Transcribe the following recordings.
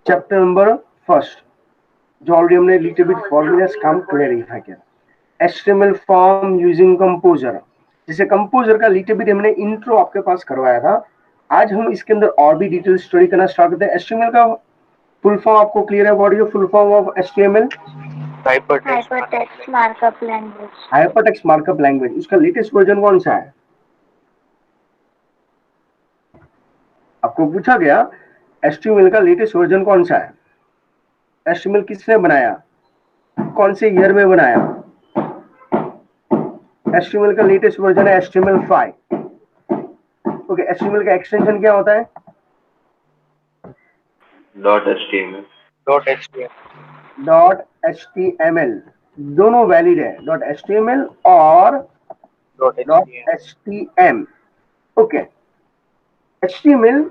Chapter number first, जो already हमने little bit formulas काम क्लैरिफाई किया। HTML फॉर्म यूजिंग कंपोजर, जैसे कंपोजर का लिटिल बिट हमने इंट्रो आपके पास करवाया था। आज हम इसके अंदर और भी डिटेल स्टडी करना स्टार्ट करते हैं। HTML का फुल फॉर्म आपको क्लियर है? What is the full form of HTML? Hypertext markup language. Hypertext markup language. उसका लेटेस्ट वर्जन कौन सा है? आपको पूछा गया HTML का लेटेस्ट वर्जन कौन सा है? HTML किसने बनाया, कौन से ईयर में बनाया? HTML का लेटेस्ट वर्जन है HTML5। ओके, HTML का एक्सटेंशन क्या होता है? .html दोनों वैलिड है, .html और .htm। ओके, HTML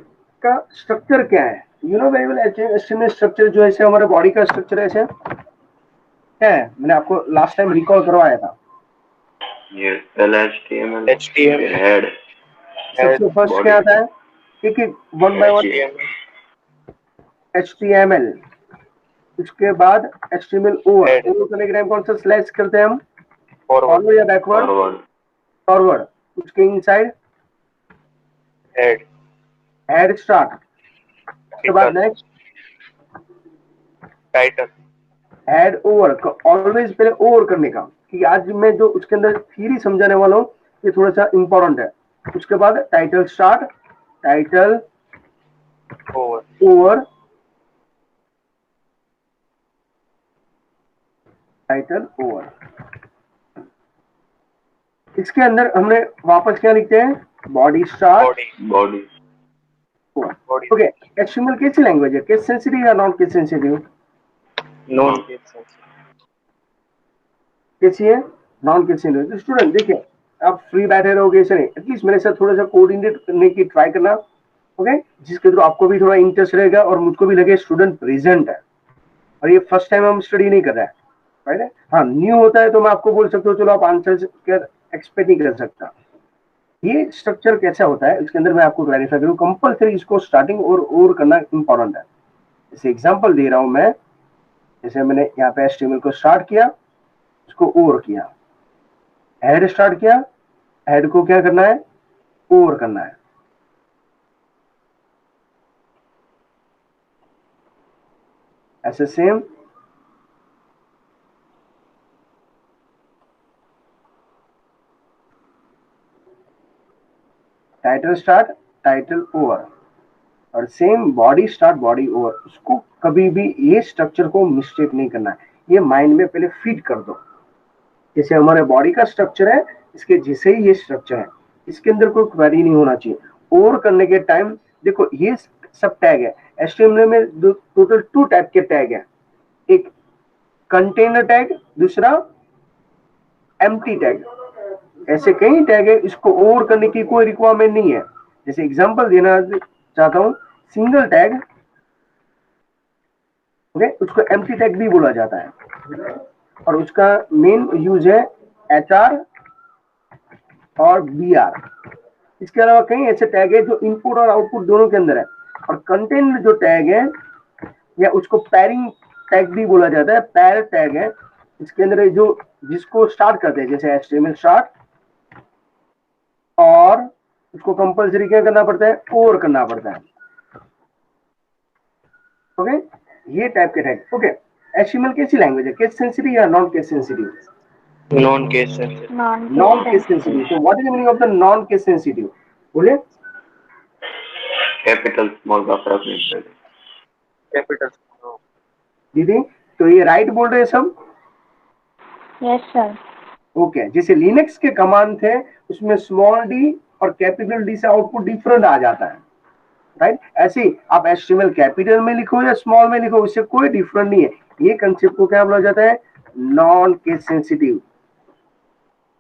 का स्ट्रक्चर क्या है? You know very well. HTML structure जो है हमारे बॉडी का स्ट्रक्चर ऐसे है, मैंने आपको लास्ट टाइम रिकॉल करवाया था। सबसे फर्स्ट क्या आता है? एक एक वन बाय वन। HTML, उसके बाद HTML ओवर करने के टाइम कौन सा स्लैश करते हैं हम? फॉरवर्ड या बैकवर्ड? फॉरवर्ड। उसके इनसाइड हेड स्टार्ट। उसके बाद नेक्स्ट हेड ओवर। ऑलवेज पहले ओवर करने का, कि आज मैं जो उसके अंदर थ्योरी समझाने वाला हूँ ये थोड़ा सा इंपॉर्टेंट है। उसके बाद title start, title over, title over. इसके अंदर हमने वापस क्या लिखते हैं? Body start, body over. Okay, HTML कैसी लैंग्वेज है? केस सेंसिटिव या नॉन केस सेंसिटिव? कैसी है? Non case sensitive. तो स्टूडेंट देखिए, आप फ्री बैठे रहोगे ऐसे नहीं, एटलीस्ट मेरे साथ थोड़ा सा कोऑर्डिनेट करने की ट्राई करना। ओके, जिसके थ्रू आपको भी थोड़ा इंटरेस्ट रहेगा और मुझको भी लगे स्टूडेंट प्रेजेंट है और ये फर्स्ट टाइम हम स्टडी नहीं कर रहे हैं, राइट है। हाँ, न्यू होता है तो मैं आपको बोल सकता हूँ चलो आप आंसर एक्सपेक्ट नहीं कर सकता। ये स्ट्रक्चर कैसा होता है इसके अंदर मैं आपको क्लैरिफाई करूँ। कंपल्सरी इसको स्टार्टिंग और करना इंपॉर्टेंट है। जैसे एग्जांपल दे रहा हूं मैं, जैसे मैंने यहाँ पे HTML को स्टार्ट किया, इसको ओवर किया, हेड स्टार्ट किया, हेड को क्या करना है? ओवर करना है। ऐसे same title start, title over, और same body start, body over. उसको कभी भी ये स्ट्रक्चर को मिस्टेक नहीं करना है, ये माइंड में पहले फीड कर दो। जैसे हमारे बॉडी का स्ट्रक्चर है, इसके जैसे ही ये स्ट्रक्चर है, इसके अंदर कोई क्वेरी नहीं होना चाहिए। ओवर करने के टाइम देखो ये सब टैग है। HTML में टोटल 2 टाइप के टैग है, एक कंटेनर टैग, दूसरा एम्प्टी टैग। ऐसे कई टैग है, इसको ओवर करने की कोई रिक्वायरमेंट नहीं है। जैसे एग्जांपल देना चाहता हूं, सिंगल टैग, ओके, उसको एम्प्टी टैग भी बोला जाता है और उसका मेन यूज है HR और BR। इसके अलावा कई ऐसे टैग है जो इनपुट और आउटपुट दोनों के अंदर है। और कंटेंट जो टैग है या उसको पैरिंग टैग भी बोला जाता है, पैर टैग है। इसके अंदर जो जिसको स्टार्ट करते हैं, जैसे HTML स्टार्ट, और उसको कंपल्सरी क्या करना पड़ता है? ओवर करना पड़ता है। ओके, ये टाइप के टैग। ओके, HTML कैसी लैंग्वेज है? केस सेंसिटिव या non case sensitive? Non case sensitive. Non case sensitive. तो what is the meaning of the non case sensitive? बोलिए। कैपिटल स्मॉल का फर्क नहीं पड़ेगा। कैपिटल। दीदी, तो ये राइट बोल रहे हैं सब? Yes sir. ओके, जैसे लिनक्स के कमांड थे उसमें स्मॉल डी और कैपिटल डी से आउटपुट डिफरेंट आ जाता है, राइट। ऐसे ही आप HTML कैपिटल में लिखो या स्मॉल में लिखो, उससे कोई डिफरेंट नहीं है। ये कंसेप्ट को क्या बोला जाता है? Non case sensitive.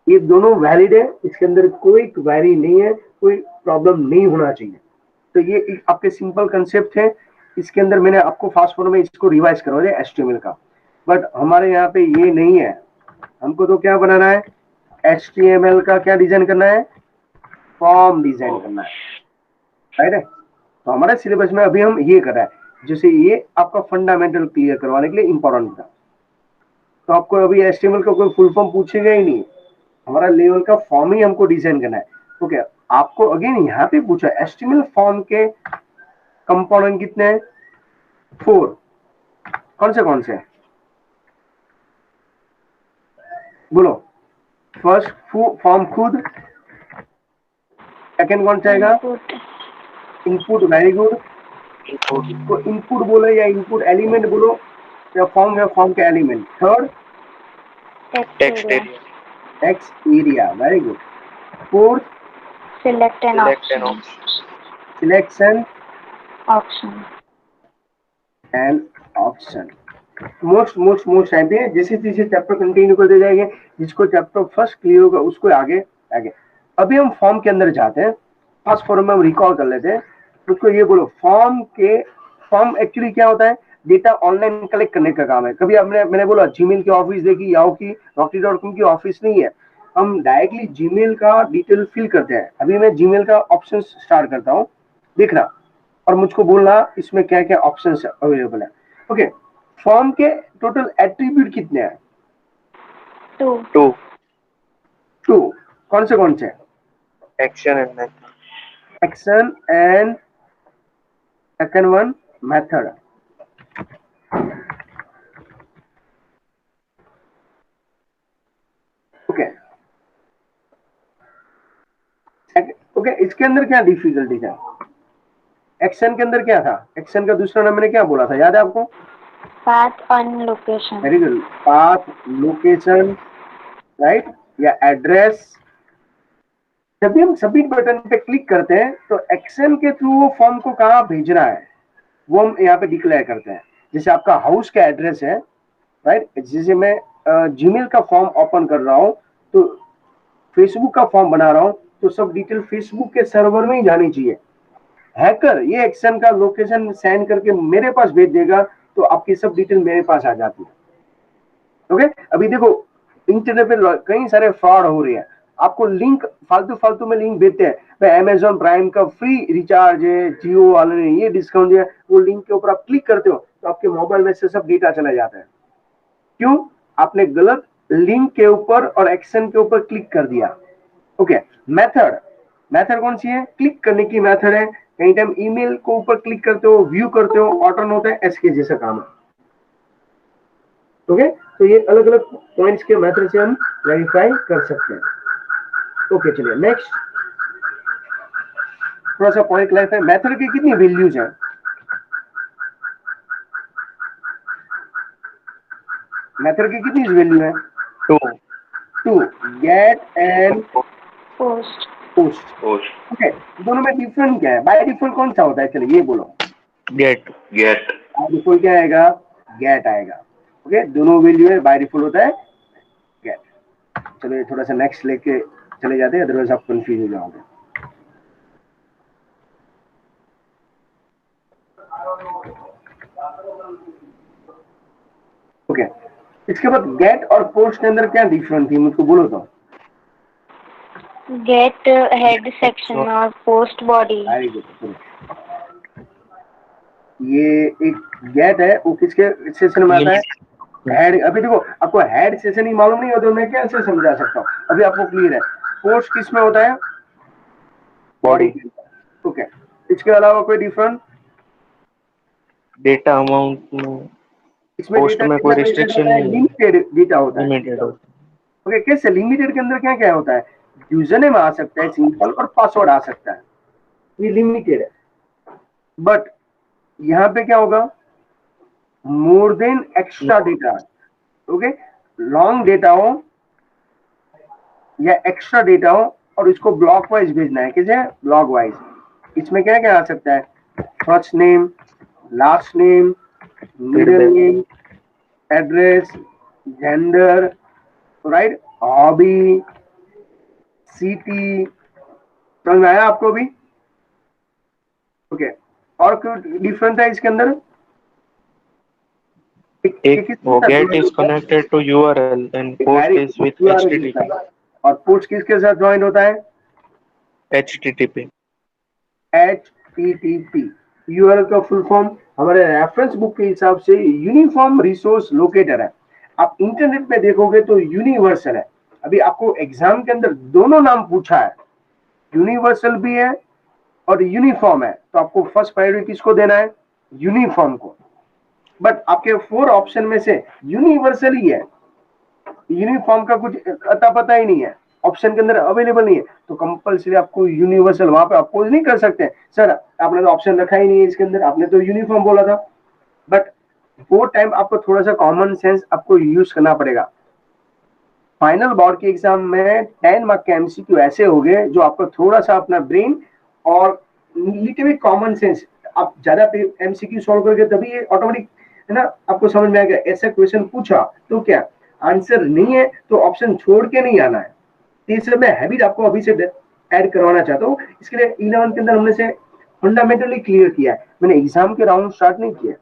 ये दोनों वैलिड है, इसके अंदर कोई क्वेरी नहीं है, कोई प्रॉब्लम नहीं होना चाहिए। तो ये आपके सिंपल कंसेप्ट है। इसके अंदर मैंने आपको फास्ट फॉरवर्ड में इसको रिवाइज करवा दिया HTML का, बट हमारे यहाँ पे ये नहीं है। हमको तो क्या बनाना है? HTML का क्या डिजाइन करना है? फॉर्म डिजाइन करना है, राइट है। तो हमारे सिलेबस में अभी हम ये कर रहे हैं। जैसे ये आपका फंडामेंटल क्लियर करवाने के लिए इंपॉर्टेंट था। तो आपको अभी HTML का कोई फुल फॉर्म पूछेगा ही नहीं, हमारा लेवल का फॉर्म ही हमको डिजाइन करना है। ओके, आपको अगेन यहाँ पे पूछा HTML फॉर्म के कंपोनेंट कितने हैं? 4। कौन से बोलो। फर्स्ट फॉर्म खुद, सेकंड कौन सा आएगा? Input. Input, very good. Input. तो इनपुट बोलो या इनपुट एलिमेंट बोलो या फॉर्म के element. Third Text area. area. Text area, very good. Fourth Select an Select an option. option. Selection Option. And option. Most time पे जैसे जैसे chapter continue करते जाएंगे, जिसको चैप्टर फर्स्ट क्लियर होगा उसको आगे आगे। अभी हम फॉर्म के अंदर जाते हैं, फर्स्ट फॉर्म में हम रिकॉल कर लेते हैं। उसको ये बोलो, फॉर्म एक्चुअली क्या होता है? डेटा ऑनलाइन कलेक्ट करने का काम है। कभी मैंने बोला जीमेल की ऑफिस देखी, याहू की, Naukri.com की ऑफिस नहीं है। हम डायरेक्टली जीमेल का डिटेल फिल करते हैं। अभी मैं जीमेल का ऑप्शन स्टार्ट करता हूँ, देखना और मुझको बोलना इसमें क्या क्या ऑप्शन अवेलेबल है। ओके, फॉर्म के टोटल एट्रीब्यूट कितने हैं? 2. 2. 2। कौन से? Action and method. Action and second one method. Okay okay, इसके अंदर क्या डिफिकल्टी है? एक्शन के अंदर क्या था? एक्शन का दूसरा नाम मैंने क्या बोला था, याद है आपको? Path and location. Very good. Path, location, right, या एड्रेस। जब भी हम सबमिट बटन पे क्लिक करते हैं तो एक्शन के थ्रू वो फॉर्म को कहाँ भेजना है वो हम यहाँ पे डिक्लेयर करते हैं। जैसे आपका हाउस का एड्रेस है, राइट, जैसे मैं जीमेल का फॉर्म ओपन कर रहा हूँ तो फेसबुक का फॉर्म बना रहा हूँ, तो सब डिटेल फेसबुक के सर्वर में ही जानी चाहिए। हैकर ये एक्शन का लोकेशन सेंड करके मेरे पास भेज देगा तो आपकी सब डिटेल मेरे पास आ जाती है। ओके, अभी देखो इंटरनेट पे कई सारे फ्रॉड हो रहे हैं। आपको लिंक फालतू में लिंक देते हैं, भाई अमेजॉन प्राइम का फ्री रिचार्ज है, जियो वाले ने ये डिस्काउंट दिया, वो लिंक के ऊपर आप क्लिक करते हो तो आपके मोबाइल में से सब डेटा चला जाता है। क्यों? आपने गलत लिंक के ऊपर और एक्शन के ऊपर क्लिक कर दिया। ओके, मेथड कौन सी है? क्लिक करने की मेथड है। कहीं टाइम ईमेल को ऊपर क्लिक करते हो, व्यू करते हो, ऑटर्न होता है, एसके जैसा काम है। ओके, तो ये अलग अलग पॉइंट्स के मेथड से हम वेरीफाई कर सकते हैं। ओके, चलिए नेक्स्ट थोड़ा सा पॉइंट क्लैरिफाई। मेथड की कितनी वैल्यूज हैं? मेथड की कितनी वैल्यू है? 2. 2। Get and Post. Post. Post. Okay, दोनों में डिफरेंट क्या है? बाय डिफॉल्ट कौन सा होता है? चलिए ये बोलो। Get. Get. बाय डिफॉल्ट क्या आएगा? गेट आएगा। ओके, दोनों वैल्यू है, बाय डिफॉल्ट होता है गेट। चलो थोड़ा सा नेक्स्ट लेके चले जाते हैं, अदरवाइज आप कंफ्यूज हो जाओगे। ओके, इसके बाद गेट और पोस्ट के अंदर क्या डिफरेंस थी मुझको बोलो तो। Get head section और post body. Very good. ये एक गेट है, वो किसके सेशन में आता है? हेड। अभी देखो आपको हेड सेशन ही मालूम नहीं होता तो मैं कैसे समझा सकता हूँ? अभी आपको क्लियर है। पोस्ट किस में होता है? Body. ओके, इसके अलावा कोई डिफरेंट? Data amount में इसमें पोस्ट डेटा में कोई रिस्ट्रिक्शन नहीं है, लिमिटेड डेटा होता है। लिमिटेड होता ओके, कैसे लिमिटेड के अंदर क्या क्या होता है? यूजर नेम आ सकता है सिंपल और पासवर्ड आ सकता है, ये लिमिटेड है। बट यहाँ पे क्या होगा? More than extra data. Okay, long data हो या एक्स्ट्रा डेटा हो और इसको ब्लॉक वाइज भेजना है, कैसे? Block wise. इसमें क्या क्या आ सकता है? First name, last name, middle name, address, gender, right, hobby, city. समझ में आया आपको भी? ओके, और कोई डिफरेंट है इसके अंदर? एक वो get is connected to URL and post is with HTTP. और पोस्ट किसके साथ ज्वाइन होता है? HTTP. HTTP। URL का फुल फॉर्म हमारे रेफरेंस बुक के हिसाब से यूनिफॉर्म रिसोर्स लोकेटर है। आप इंटरनेट पे देखोगे तो यूनिवर्सल है। अभी आपको एग्जाम के अंदर दोनों नाम पूछा है, यूनिवर्सल भी है और यूनिफॉर्म है, तो आपको फर्स्ट प्रायोरिटी किसको देना है? यूनिफॉर्म को। बट आपके 4 ऑप्शन में से यूनिवर्सल ही है, यूनिफॉर्म का कुछ अता पता ही नहीं है, ऑप्शन के अंदर अवेलेबल नहीं है, तो कंपलसरी आपको यूनिवर्सल वहां पे अपोज नहीं कर सकते। सर आपने तो ऑप्शन रखा ही नहीं है इसके अंदर, आपने तो यूनिफॉर्म बोला था। बट वो टाइम आपको थोड़ा सा कॉमन सेंस आपको यूज करना पड़ेगा। फाइनल बोर्ड के एग्जाम में 10 मार्क के एमसीक्यू ऐसे हो गए जो आपको थोड़ा सा अपना ब्रेन और लिटिल बिट कॉमन सेंस, आप ज्यादा एमसीक्यू सॉल्व करके तभी ये ऑटोमेटिक है ना आपको समझ में आएगा। ऐसा क्वेश्चन पूछा तो क्या आंसर नहीं है तो ऑप्शन छोड़ के नहीं आना है। तीसरे में हैबिट आपको अभी से ऐड करवाना चाहता हूँ। इसके लिए 11 के अंदर हमने से फंडामेंटली क्लियर किया है, मैंने एग्जाम के राउंड स्टार्ट नहीं किया।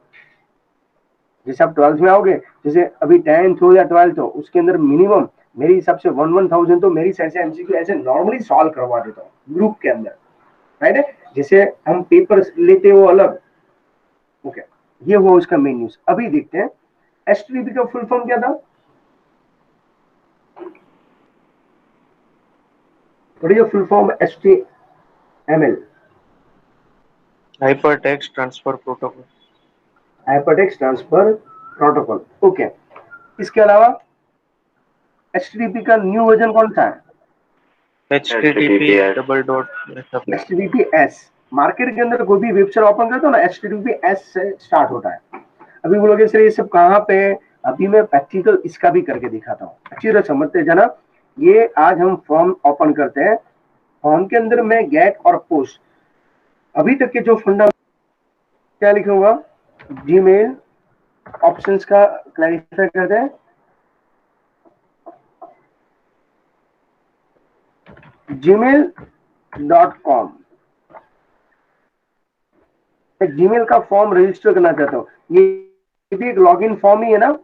जैसे आप 12th में आओगे, जैसे अभी 10th हो या 12th हो, उसके अंदर मिनिमम मेरे हिसाब से 1,000 तो मेरी साइड से एमसीक्यू ऐसे नॉर्मली सॉल्व करवा देता हूँ ग्रुप के अंदर, राइट है। जैसे हम पेपर लेते हो अलग, ओके, ये हुआ उसका मेन न्यूज। अभी देखते हैं एसटीडीपी का फुल फॉर्म क्या था। What is your full form? HTML, Hypertext Transfer Protocol. Hypertext transfer protocol, okay. इसके अलावा एचटीटीपी का न्यू वर्जन कौन सा है? HTTP double dot HTTPS। Market के अंदर कोई भी वेबसाइट ओपन करते हो ना, HTTPS से स्टार्ट होता है। अभी बोलोगे सर ये सब कहाँ पे है? अभी मैं प्रैक्टिकल इसका भी करके दिखाता हूँ, अच्छी तरह समझते जाना। ये आज हम फॉर्म ओपन करते हैं, फॉर्म के अंदर मैं गेट और पोस्ट अभी तक के जो फंडा क्या लिखा हुआ, जीमेल ऑप्शंस का क्लैरिफाई करते हैं। gmail.com, मैं जीमेल का फॉर्म रजिस्टर करना चाहता हूँ, ये भी एक लॉगिन फॉर्म ही है ना।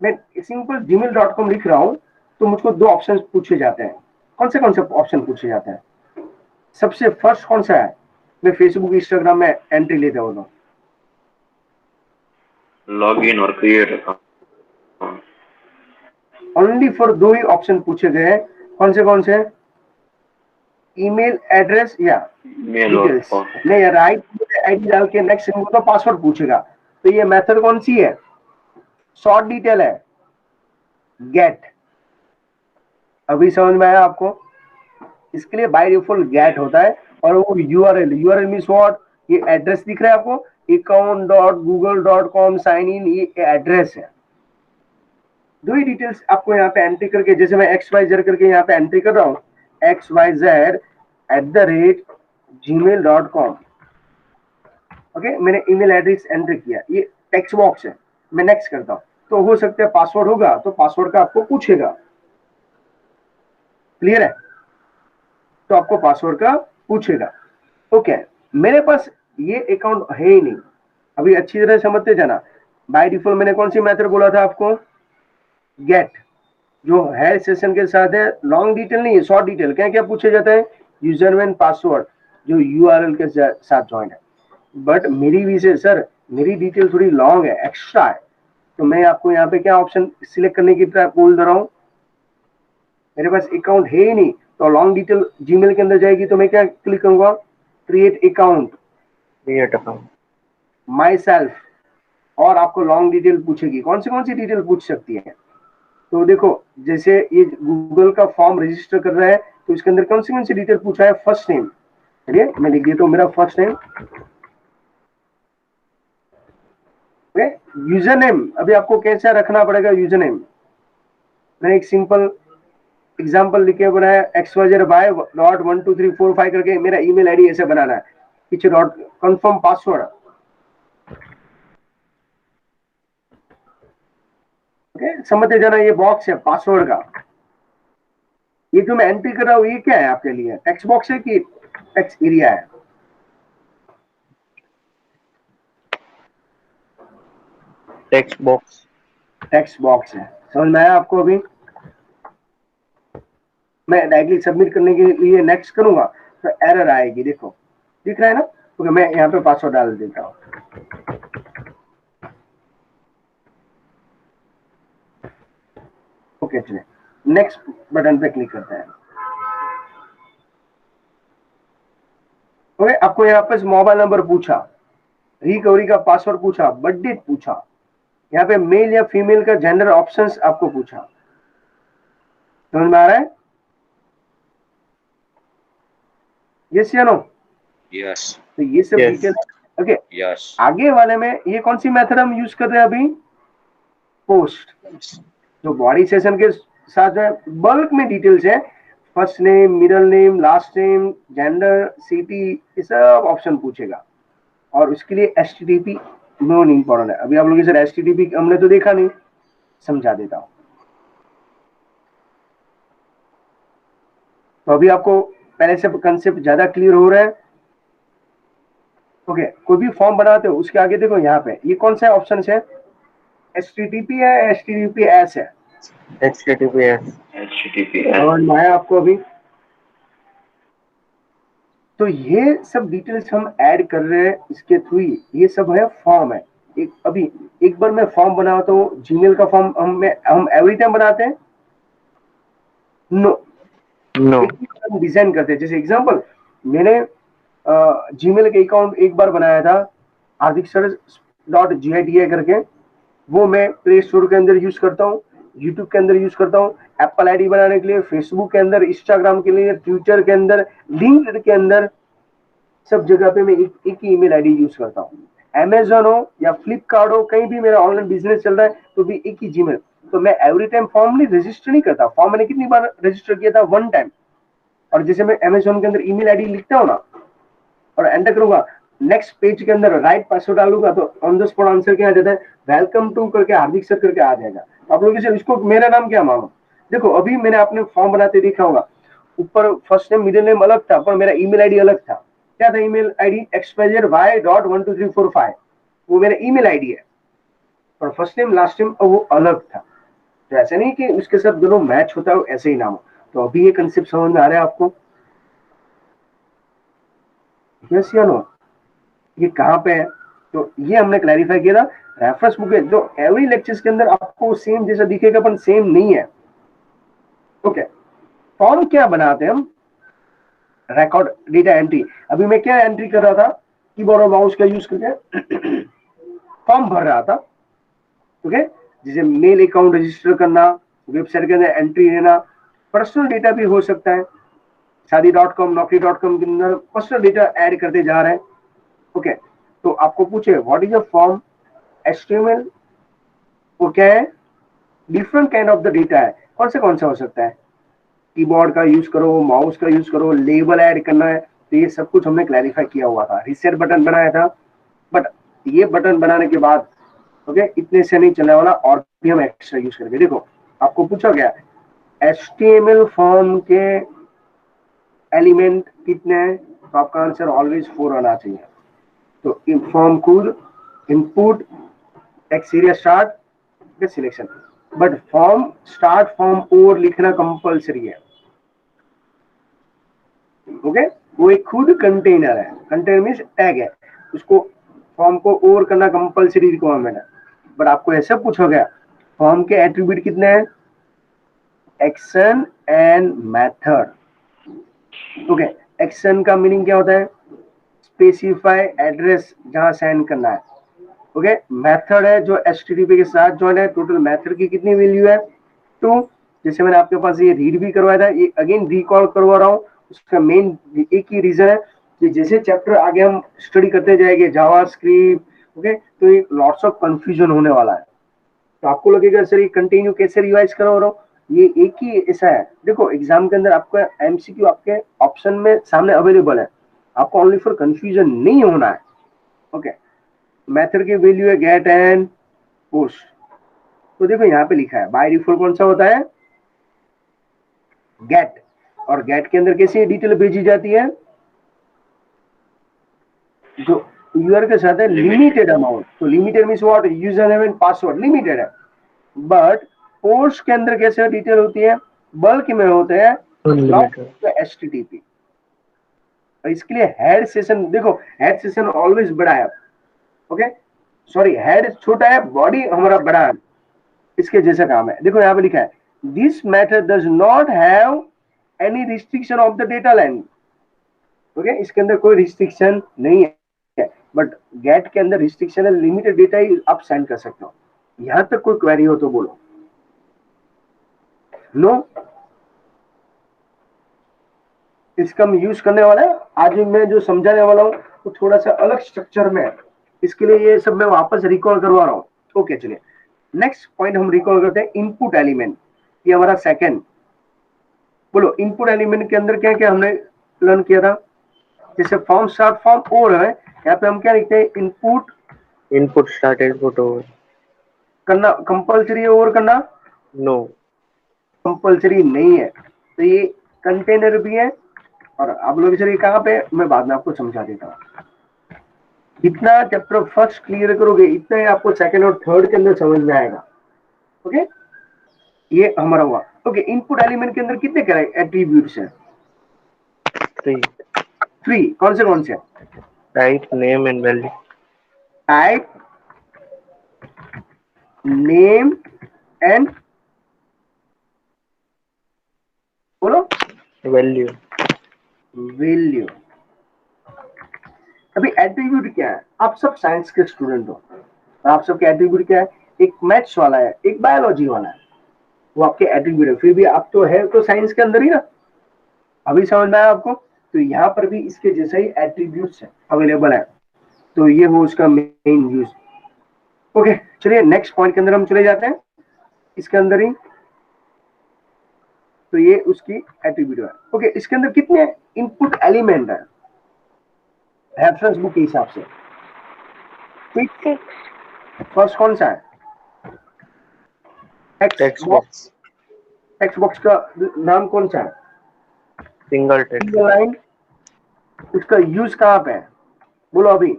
मैं सिंपल gmail.com लिख रहा हूँ तो मुझको 2 ऑप्शन पूछे जाते हैं। कौन से ऑप्शन पूछे जाते हैं? सबसे फर्स्ट कौन सा है? मैं फेसबुक इंस्टाग्राम में एंट्री लेता हूँ तो लॉगिन और create account, only for 2 he option पूछे गए हैं। कौन से? ईमेल एड्रेस या मेल और डिटेल्स। नहीं यार, आईडी डाल के नेक्स्ट तो पासवर्ड पूछेगा, तो ये मेथड कौन सी है? शॉर्ट डिटेल है, गेट। अभी समझ में आया आपको? इसके लिए बाय डिफॉल्ट गेट होता है, और वो यूआरएल मींस व्हाट? ये एड्रेस दिख रहा है आपको, account.google.com साइन इन, ये एड्रेस है। 2 ही डिटेल्स आपको यहाँ पे एंट्री करके, जैसे मैं XYZ करके यहाँ पे एंट्री कर रहा हूँ, xyz@gmail.com, ओके। मैंने ईमेल एड्रेस एंटर किया, ये टेक्स्ट बॉक्स है, मैं नेक्स्ट करता हूँ। तो हो सकता है पासवर्ड होगा तो पासवर्ड का आपको पूछेगा, क्लियर है? तो आपको पासवर्ड का पूछेगा, ओके। मेरे पास ये अकाउंट है ही नहीं, अभी अच्छी तरह समझते जाना। बाय डिफॉल्ट मैंने कौन सी मेथड बोला था आपको? गेट, जो है सेशन के साथ है, लॉन्ग डिटेल नहीं है, शॉर्ट डिटेल। क्या क्या पूछे जाता है? यूजर नेम पासवर्ड जो यूआरएल के साथ ज्वाइन है। बट मेरी भी से सर मेरी डिटेल थोड़ी लॉन्ग है, एक्स्ट्रा है, तो मैं आपको यहाँ पे क्या ऑप्शन सिलेक्ट करने की बोल दे रहा हूँ? मेरे पास अकाउंट है ही नहीं, तो लॉन्ग डिटेल जीमेल के अंदर जाएगी तो मैं क्या क्लिक करूंगा? Create account, create account, my self, और आपको लॉन्ग डिटेल पूछेगी। कौन सी डिटेल पूछ सकती है? तो देखो, जैसे ये गूगल का फॉर्म रजिस्टर कर रहा है तो इसके अंदर कौन सी डिटेल पूछा है? फर्स्ट नेम, चलिए मैं लिख देता हूँ मेरा फर्स्ट नेम, यूजर नेम। अभी आपको कैसा रखना पड़ेगा यूजर नेम? मैंने एक सिंपल एग्जाम्पल लिखे बनाया, xyz.12345 करके मेरा ईमेल आईडी ऐसे बनाना है, पीछे डॉट कंफर्म पासवर्ड, ओके। समझते जाना, ये बॉक्स है पासवर्ड का। ये जो मैं एंट्री कर रहा हूँ ये क्या है आपके लिए? टेक्स्ट बॉक्स है कि टेक्स्ट एरिया है? टेक्स्ट बॉक्स, टेक्स्ट बॉक्स है, समझ में आया आपको? अभी मैं डायरेक्टली सबमिट करने के लिए नेक्स्ट करूंगा तो एरर आएगी, देखो दिख रहा है ना? तो मैं यहाँ पे पासवर्ड डाल देता हूँ, ओके चलिए नेक्स्ट बटन पे क्लिक करते हैं। ओके आपको यहाँ पे मोबाइल नंबर पूछा, रिकवरी का पासवर्ड पूछा, बर्थ डेट पूछा, यहाँ पे मेल या फीमेल का जेंडर ऑप्शंस आपको पूछा। समझ में आ रहा है? यस या नो? यस तो ये सब Yes. Detail okay. यस आगे वाले में ये कौन सी मेथड हम यूज कर रहे हैं अभी? पोस्ट। जो बॉडी सेशन के साथ जो है बल्क में डिटेल्स है, first name, middle name, last name, gender, city, ये सब ऑप्शन पूछेगा। और उसके लिए HTTP नॉन इम्पोर्टेंट है। अभी आप लोग सर HTTP हमने तो देखा नहीं, समझा देता हूं। तो अभी आपको पहले से कंसेप्ट ज्यादा क्लियर हो रहा है। ओके कोई भी फॉर्म बनाते हो उसके आगे देखो यहाँ पे ये कौन सा ऑप्शन है? HTTP है, HTTPS है। HTTPS. HTTPS. समझ में आया आपको अभी? तो ये सब डिटेल्स हम ऐड कर रहे हैं इसके थ्रू ही। ये सब है फॉर्म है। एक बार मैं फॉर्म बनाता हूँ, जीमेल का फॉर्म हम एवरी टाइम बनाते हैं? नो। No. हम डिजाइन करते हैं। जैसे एग्जांपल मैंने जीमेल का अकाउंट एक बार बनाया था hardiksir.gida करके, वो मैं प्ले स्टोर के अंदर यूज करता हूँ, यूट्यूब के अंदर यूज करता हूँ, एप्पल आईडी बनाने के लिए, फेसबुक के अंदर, इंस्टाग्राम के लिए, ट्विटर के अंदर, लिंक्डइन के अंदर, सब जगह पे मैं एक ही ईमेल आईडी यूज करता हूँ। अमेजन हो या फ्लिपकार्ट हो, कहीं भी मेरा ऑनलाइन बिजनेस चल रहा है तो भी एक ही जीमेल। तो मैं एवरी टाइम फॉर्म नहीं रजिस्टर नहीं करता। फॉर्म मैंने कितनी बार रजिस्टर किया था? 1 टाइम। और जैसे मैं अमेजोन के अंदर ईमेल आईडी लिखता हूँ ना और एंटर करूंगा, नेक्स्ट पेज के अंदर राइट पासवर्ड डालूंगा तो ऑन द स्पॉट आंसर क्या आ जाता है? वेलकम टू करके हार्दिक सर करके आ जाएगा। तो आप लोग इसको मेरा नाम क्या मानो? देखो अभी मैंने आपने फॉर्म बनाते देखा होगा, ऊपर फर्स्ट नेम मिडिल नेम अलग था पर मेरा ईमेल आईडी अलग था। क्या था ईमेल आईडी? xyz.12345। वो मेरा ईमेल आईडी है और फर्स्ट नेम लास्ट नेम वो अलग था। तो ऐसा नहीं कि उसके साथ दोनों मैच होता है ऐसे ही नाम हो। तो अभी ये कंसेप्ट समझ में आ रहा है आपको? यस या नो? ये कहाँ पे है? तो ये हमने क्लैरिफाई किया था। रेफरेंस बुक है जो एवरी लेक्चर्स के अंदर आपको सेम जैसा दिखेगा पर सेम नहीं है। ओके फॉर्म क्या बनाते हैं हम? Record data entry. अभी मैं क्या एंट्री कर रहा था? कीबोर्ड और माउस का यूज करके फॉर्म भर रहा था। ओके जैसे मेल अकाउंट रजिस्टर करना, वेबसाइट के अंदर एंट्री लेना, पर्सनल डेटा भी हो सकता है। शादी.com, नौकरी.com के अंदर पर्सनल डेटा ऐड करते जा रहे हैं। ओके तो आपको पूछे what is a form? HTML वो क्या है? Different kind of the data है। कौन सा हो सकता है? कीबोर्ड का यूज करो, माउस का यूज करो, लेबल ऐड करना है। तो ये सब कुछ हमने क्लैरिफाई किया हुआ था। रीसेट बटन बनाया था, बट ये बटन बनाने के बाद ओके इतने से नहीं चलने वाला, और भी हम एक्स्ट्रा यूज करके देखो। आपको पूछा गया HTML फॉर्म के एलिमेंट कितने हैं? तो आपका आंसर ऑलवेज 4 आना चाहिए। तो form code, input, text area start, selection. But form start form और लिखना कंपलसरी है। ओके वो एक खुद कंटेनर है। कंटेनर मींस टैग है, उसको फॉर्म को और करना कंपलसरी रिक्वायरमेंट है। बट आपको ऐसा पूछा गया फॉर्म के एट्रीब्यूट कितने हैं? Action and method. Okay action का मीनिंग क्या होता है? स्पेसिफाई एड्रेस जहां सेंड करना है। ओके मेथड है जो HTTP के साथ ज्वाइन है। टोटल मेथड की कितनी वैल्यू है? 2। जैसे मैंने आपके पास ये रीड भी करवाया था, ये अगेन रिकॉल करवा रहा हूँ। उसका मेन एक ही रीजन है कि जैसे चैप्टर आगे हम स्टडी करते जाएंगे जावास्क्रिप्ट, ओके तो ये लॉट्स ऑफ कंफ्यूजन होने वाला है। तो आपको लगेगा सर ये कंटिन्यू कैसे रिवाइज करो रहा हूँ? ये एक ही ऐसा है। देखो एग्जाम के अंदर आपका MCQ आपके ऑप्शन में सामने अवेलेबल है, आपको ओनली फॉर कंफ्यूजन नहीं होना है। ओके मेथड की वैल्यू है गेट एंड पोस्ट। तो देखो यहाँ पे लिखा है बाय डिफॉल्ट कौन सा होता है? गेट। और गेट के अंदर कैसी डिटेल भेजी जाती है? जो यूजर के साथ है लिमिटेड अमाउंट। तो limited means what? User name and password limited है। बट पोस्ट के अंदर कैसे डिटेल होती है? बल्क में होते हैं Unlimited. HTTP। इसके लिए हेड सेशन, देखो हेड सेशन ऑलवेज बड़ा है। ओके सॉरी हेड छोटा है, बॉडी हमारा बड़ा है। इसके जैसा काम है। देखो यहाँ पे लिखा है this method does not have any restriction of the data length. Okay, इसके अंदर कोई रिस्ट्रिक्शन नहीं है, बट गेट के अंदर रिस्ट्रिक्शन है, लिमिटेड डेटा ही आप सेंड कर सकते हो। यहां तक कोई क्वेरी हो तो बोलो। नो, इसका हम यूज करने वाला है। आज मैं जो समझाने वाला हूँ वो थोड़ा सा अलग स्ट्रक्चर में है, इसके लिए ये सब मैं वापस रिकॉल करवा रहा हूँ। ओके, चलिए नेक्स्ट पॉइंट हम रिकॉल करते हैं, इनपुट एलिमेंट। ये हमारा सेकंड। बोलो, इनपुट एलिमेंट के अंदर क्या क्या हमने लर्न किया था? जैसे फॉर्म स्टार्ट फॉर्म और है, यहाँ पे हम क्या लिखते हैं? Input Input start input over. करना कंपलसरी है, ओवर करना No. कंपलसरी नहीं है। तो ये कंटेनर भी है, और आप लोग चलिए कहाँ पे, मैं बाद में आपको समझा देता हूँ। जितना चैप्टर फर्स्ट क्लियर करोगे इतना ही आपको सेकंड और थर्ड के अंदर समझ में आएगा। ओके, ये हमारा हुआ। ओके, इनपुट एलिमेंट के अंदर कितने एट्रीब्यूट्स हैं? 3. 3। कौन से? Type, name and value. Type, name and बोलो Value. वैल्यू। अभी एट्रीब्यूट क्या है? आप सब साइंस के स्टूडेंट हो, आप सबके एट्रीब्यूट क्या है? एक मैथ्स वाला है, एक बायोलॉजी वाला है, वो आपके एट्रीब्यूट है। फिर भी आप तो है तो साइंस के अंदर ही ना। अभी समझ में आया आपको? तो यहाँ पर भी इसके जैसे ही एट्रीब्यूट्स अवेलेबल है, तो ये हो उसका मेन यूज। ओके, चलिए नेक्स्ट पॉइंट के अंदर हम चले जाते हैं, इसके अंदर ही। तो ये उसकी एट्रीब्यूट है। ओके, इसके अंदर कितने इनपुट एलिमेंट है रेफरेंस बुक के हिसाब से? 6. फर्स्ट कौन सा है? Text box. टेक्स्ट बॉक्स का नाम कौन सा है? Single text. Single line. उसका यूज कहाँ पे है? बोलो अभी।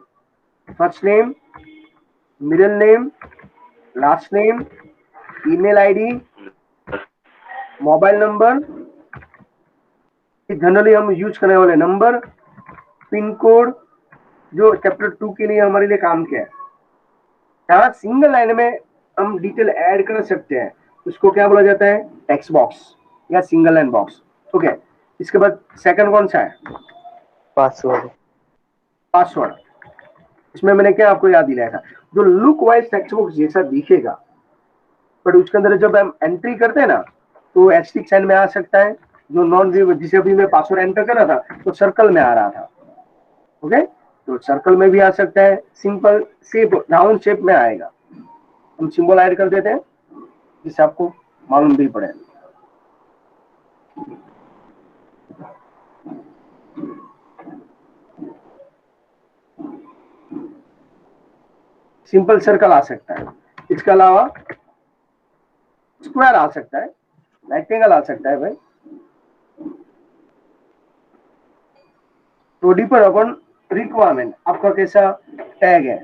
First name, middle name, last name, email ID, mobile number, generally हम यूज करने वाले नंबर, पिन कोड, जो चैप्टर 2 के लिए हमारे लिए काम किया है। यहाँ सिंगल लाइन में हम डिटेल ऐड कर सकते हैं, उसको क्या बोला जाता है? टेक्स्ट बॉक्स या सिंगल लाइन बॉक्स। ओके, इसके बाद सेकंड कौन सा है? Password. पासवर्ड। इसमें मैंने क्या आपको याद दिलाया था? जो लुक वाइज टेक्स्ट बॉक्स जैसा दिखेगा, बट उसके अंदर जब हम एंट्री करते हैं ना, तो एस्टिक साइन में आ सकता है। जो नॉन जिसे अभी मैं पासवर्ड एंटर कर रहा था तो सर्कल में आ रहा था। ओके, तो सर्कल में भी आ सकता है, सिंपल शेप राउंड शेप में आएगा। हम सिंबल ऐड कर देते हैं जिससे आपको मालूम भी पड़े। सिंपल सर्कल आ सकता है, इसके अलावा स्क्वायर आ सकता है, रेक्टेंगल आ सकता है भाई। तो डिपेंड अपॉन रिक्वायरमेंट, आपका कैसा टैग है।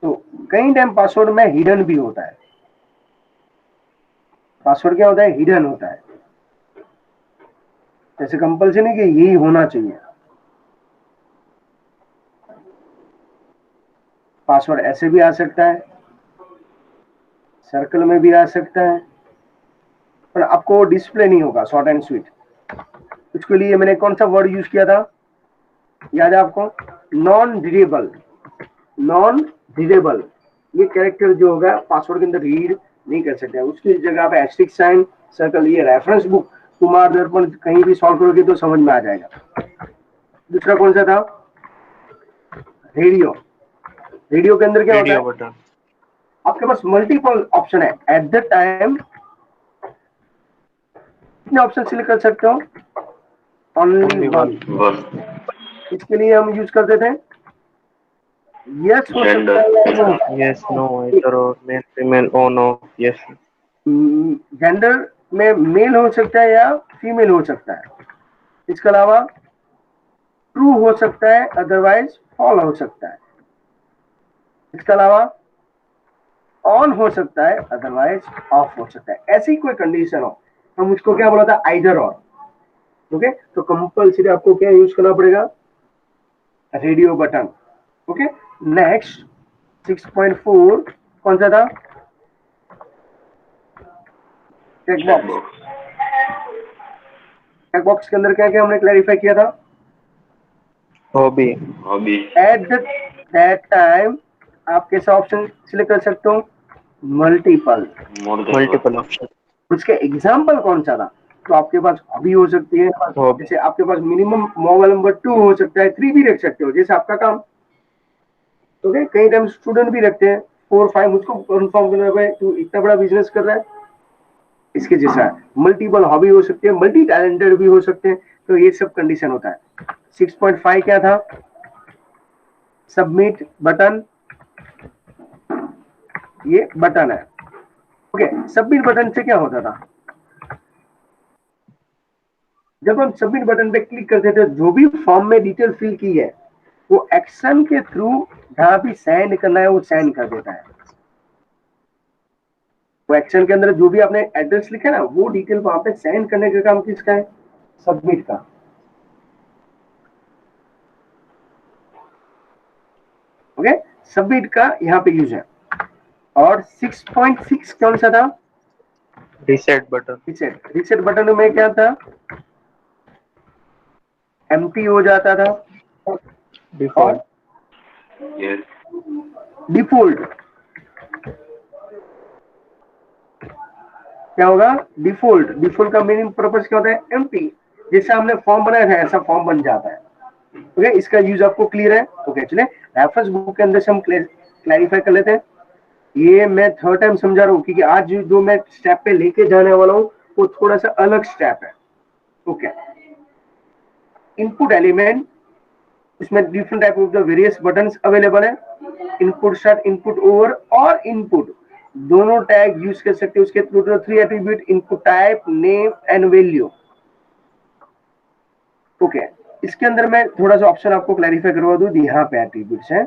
तो कई टाइम पासवर्ड में हिडन भी होता है। पासवर्ड क्या होता है? हिडन होता है। जैसे कंपल्सरी नहीं कि यही होना चाहिए। पासवर्ड ऐसे भी आ सकता है, सर्कल में भी आ सकता है, पर आपको डिस्प्ले नहीं होगा, शॉर्ट एंड स्वीट। उसके लिए मैंने कौन सा वर्ड यूज किया था, याद है आपको? Non readable. नॉन रीडेबल, ये कैरेक्टर जो होगा पासवर्ड के अंदर रीड नहीं कर सकते, उसकी जगह पे एस्टिक साइन, सर्कल। ये रेफरेंस बुक कुमार दर्पण कहीं भी सॉल्व करोगे तो समझ में आ जाएगा। दूसरा कौन सा था? रेडियो। रेडियो के अंदर क्या होता Radio है? button. आपके पास मल्टीपल ऑप्शन है एट द टाइम। कितने ऑप्शन सिलेक्ट कर सकते हो? Only Only one. one. One. इसके लिए हम यूज करते थे यस हो सकता है या no. Yes, no, either or, male, female, oh no, yes. Gender में मेल हो सकता है या फीमेल हो सकता है। इसके अलावा ट्रू हो सकता है, अदरवाइज फॉल हो सकता है। इसके अलावा ऑन हो सकता है, अदरवाइज ऑफ हो सकता है। ऐसी कोई कंडीशन हो, हम उसको क्या बोला था? आइदर और। ओके, तो कंपल्सरी आपको क्या यूज करना पड़ेगा? Radio button. ओके, नेक्स्ट 6.4 कौन सा था? चेकबॉक्स। चेकबॉक्स के अंदर क्या क्या हमने क्लैरिफाई किया था? Hobby. Hobby. At that time आप कैसा ऑप्शन सिलेक्ट कर सकते हो? मल्टीपल। Multiple option. उसके एग्जाम्पल कौन सा था? तो आपके पास हॉबी हो सकती है, हॉबी। जैसे आपके पास मिनिमम मोबाइल नंबर 2 हो सकता है, 3 भी रख सकते हो जैसे आपका काम। ओके, कई टाइम स्टूडेंट भी रखते हैं 4 5, मुझको कंफर्म करना है तू इतना बड़ा बिजनेस कर रहा है, इसके जैसा मल्टीपल हॉबी हो सकती है, मल्टी टैलेंटेड भी हो सकते हैं। तो ये सब कंडीशन होता है। 6.5 क्या था? सबमिट बटन, ये बटन है। ओके, सबमिट बटन से क्या होता था? जब हम सबमिट बटन पे क्लिक करते थे, जो भी फॉर्म में डिटेल फिल की है वो एक्शन के थ्रू जहां भी सेंड करना है वो सेंड कर देता है। वो एक्शन के अंदर जो भी आपने एड्रेस लिखा है ना, वो डिटेल वहां पे सेंड करने का काम किसका है? सबमिट का। ओके, सबमिट का यहाँ पे यूज है। और 6.6 कौन सा था? Reset button. रीसेट बटन में क्या था? एम्प्टी हो जाता था डिफॉल्ट। यस। डिफॉल्ट क्या होगा? डिफॉल्ट। डिफॉल्ट का मीनिंग पर्पस क्या होता है? एम्प्टी। जैसा हमने फॉर्म बनाया था ऐसा फॉर्म बन जाता है। ओके, इसका यूज आपको क्लियर है? ओके, चलिए रेफरेंस बुक के अंदर से हम क्लैरिफाई कर लेते हैं। ये मैं थर्ड टाइम समझा रहा हूँ क्योंकि आज जो मैं स्टेप पे लेके जाने वाला हूँ वो थोड़ा सा अलग स्टेप है। ओके, इनपुट एलिमेंट, इसमें different type of the various buttons available है। इनपुट स्टार्ट, इनपुट ओवर और इनपुट दोनों टैग यूज कर सकते हैं। उसके total 3 attribute, input type, name and value. Okay, इसके अंदर मैं थोड़ा सा ऑप्शन आपको क्लैरिफाई करवा दूं। यहाँ पे एट्रीब्यूट्स हैं,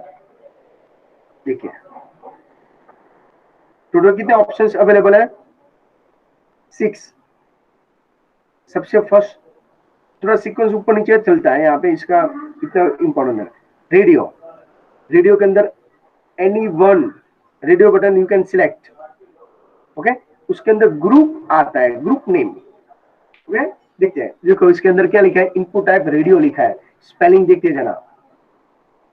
देखिए टोटल कितने ऑप्शंस अवेलेबल है? 6। सबसे फर्स्ट थोड़ा सीक्वेंस ऊपर नीचे चलता है यहाँ पे, इसका इतना इंपॉर्टेंट है। रेडियो, रेडियो के अंदर any one radio button you can select. Okay, उसके अंदर ग्रुप आता है, ग्रुप नेम। ओके, देखते हैं, देखो इसके अंदर क्या लिखा है? इनपुट टाइप रेडियो लिखा है। स्पेलिंग देखते जाना,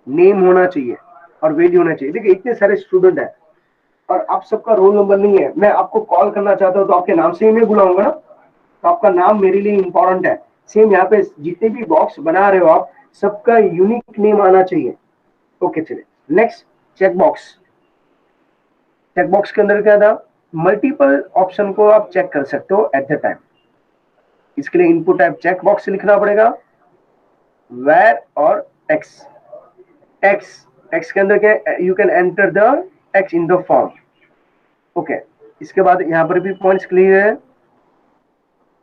नेम होना चाहिए और वैल्यू होना चाहिए। देखिए इतने सारे स्टूडेंट है और आप सबका रोल नंबर नहीं है, मैं आपको कॉल करना चाहता हूँ तो आपके नाम से ही मैं बुलाऊंगा ना, तो आपका नाम मेरे लिए इंपॉर्टेंट है। सेम यहाँ पे जितने भी बॉक्स बना रहे हो आप, सबका यूनिक नेम आना चाहिए। ओके, चलिए next, check box. Check box के अंदर क्या था? मल्टीपल ऑप्शन को आप चेक कर सकते हो एट द टाइम। इसके लिए इनपुट टाइप चेक बॉक्स लिखना पड़ेगा, वेर और टेक्स्ट। टेक्स्ट के अंदर क्या? You can enter the text in the form. Okay, इसके बाद यहां पर भी पॉइंट्स क्लियर है।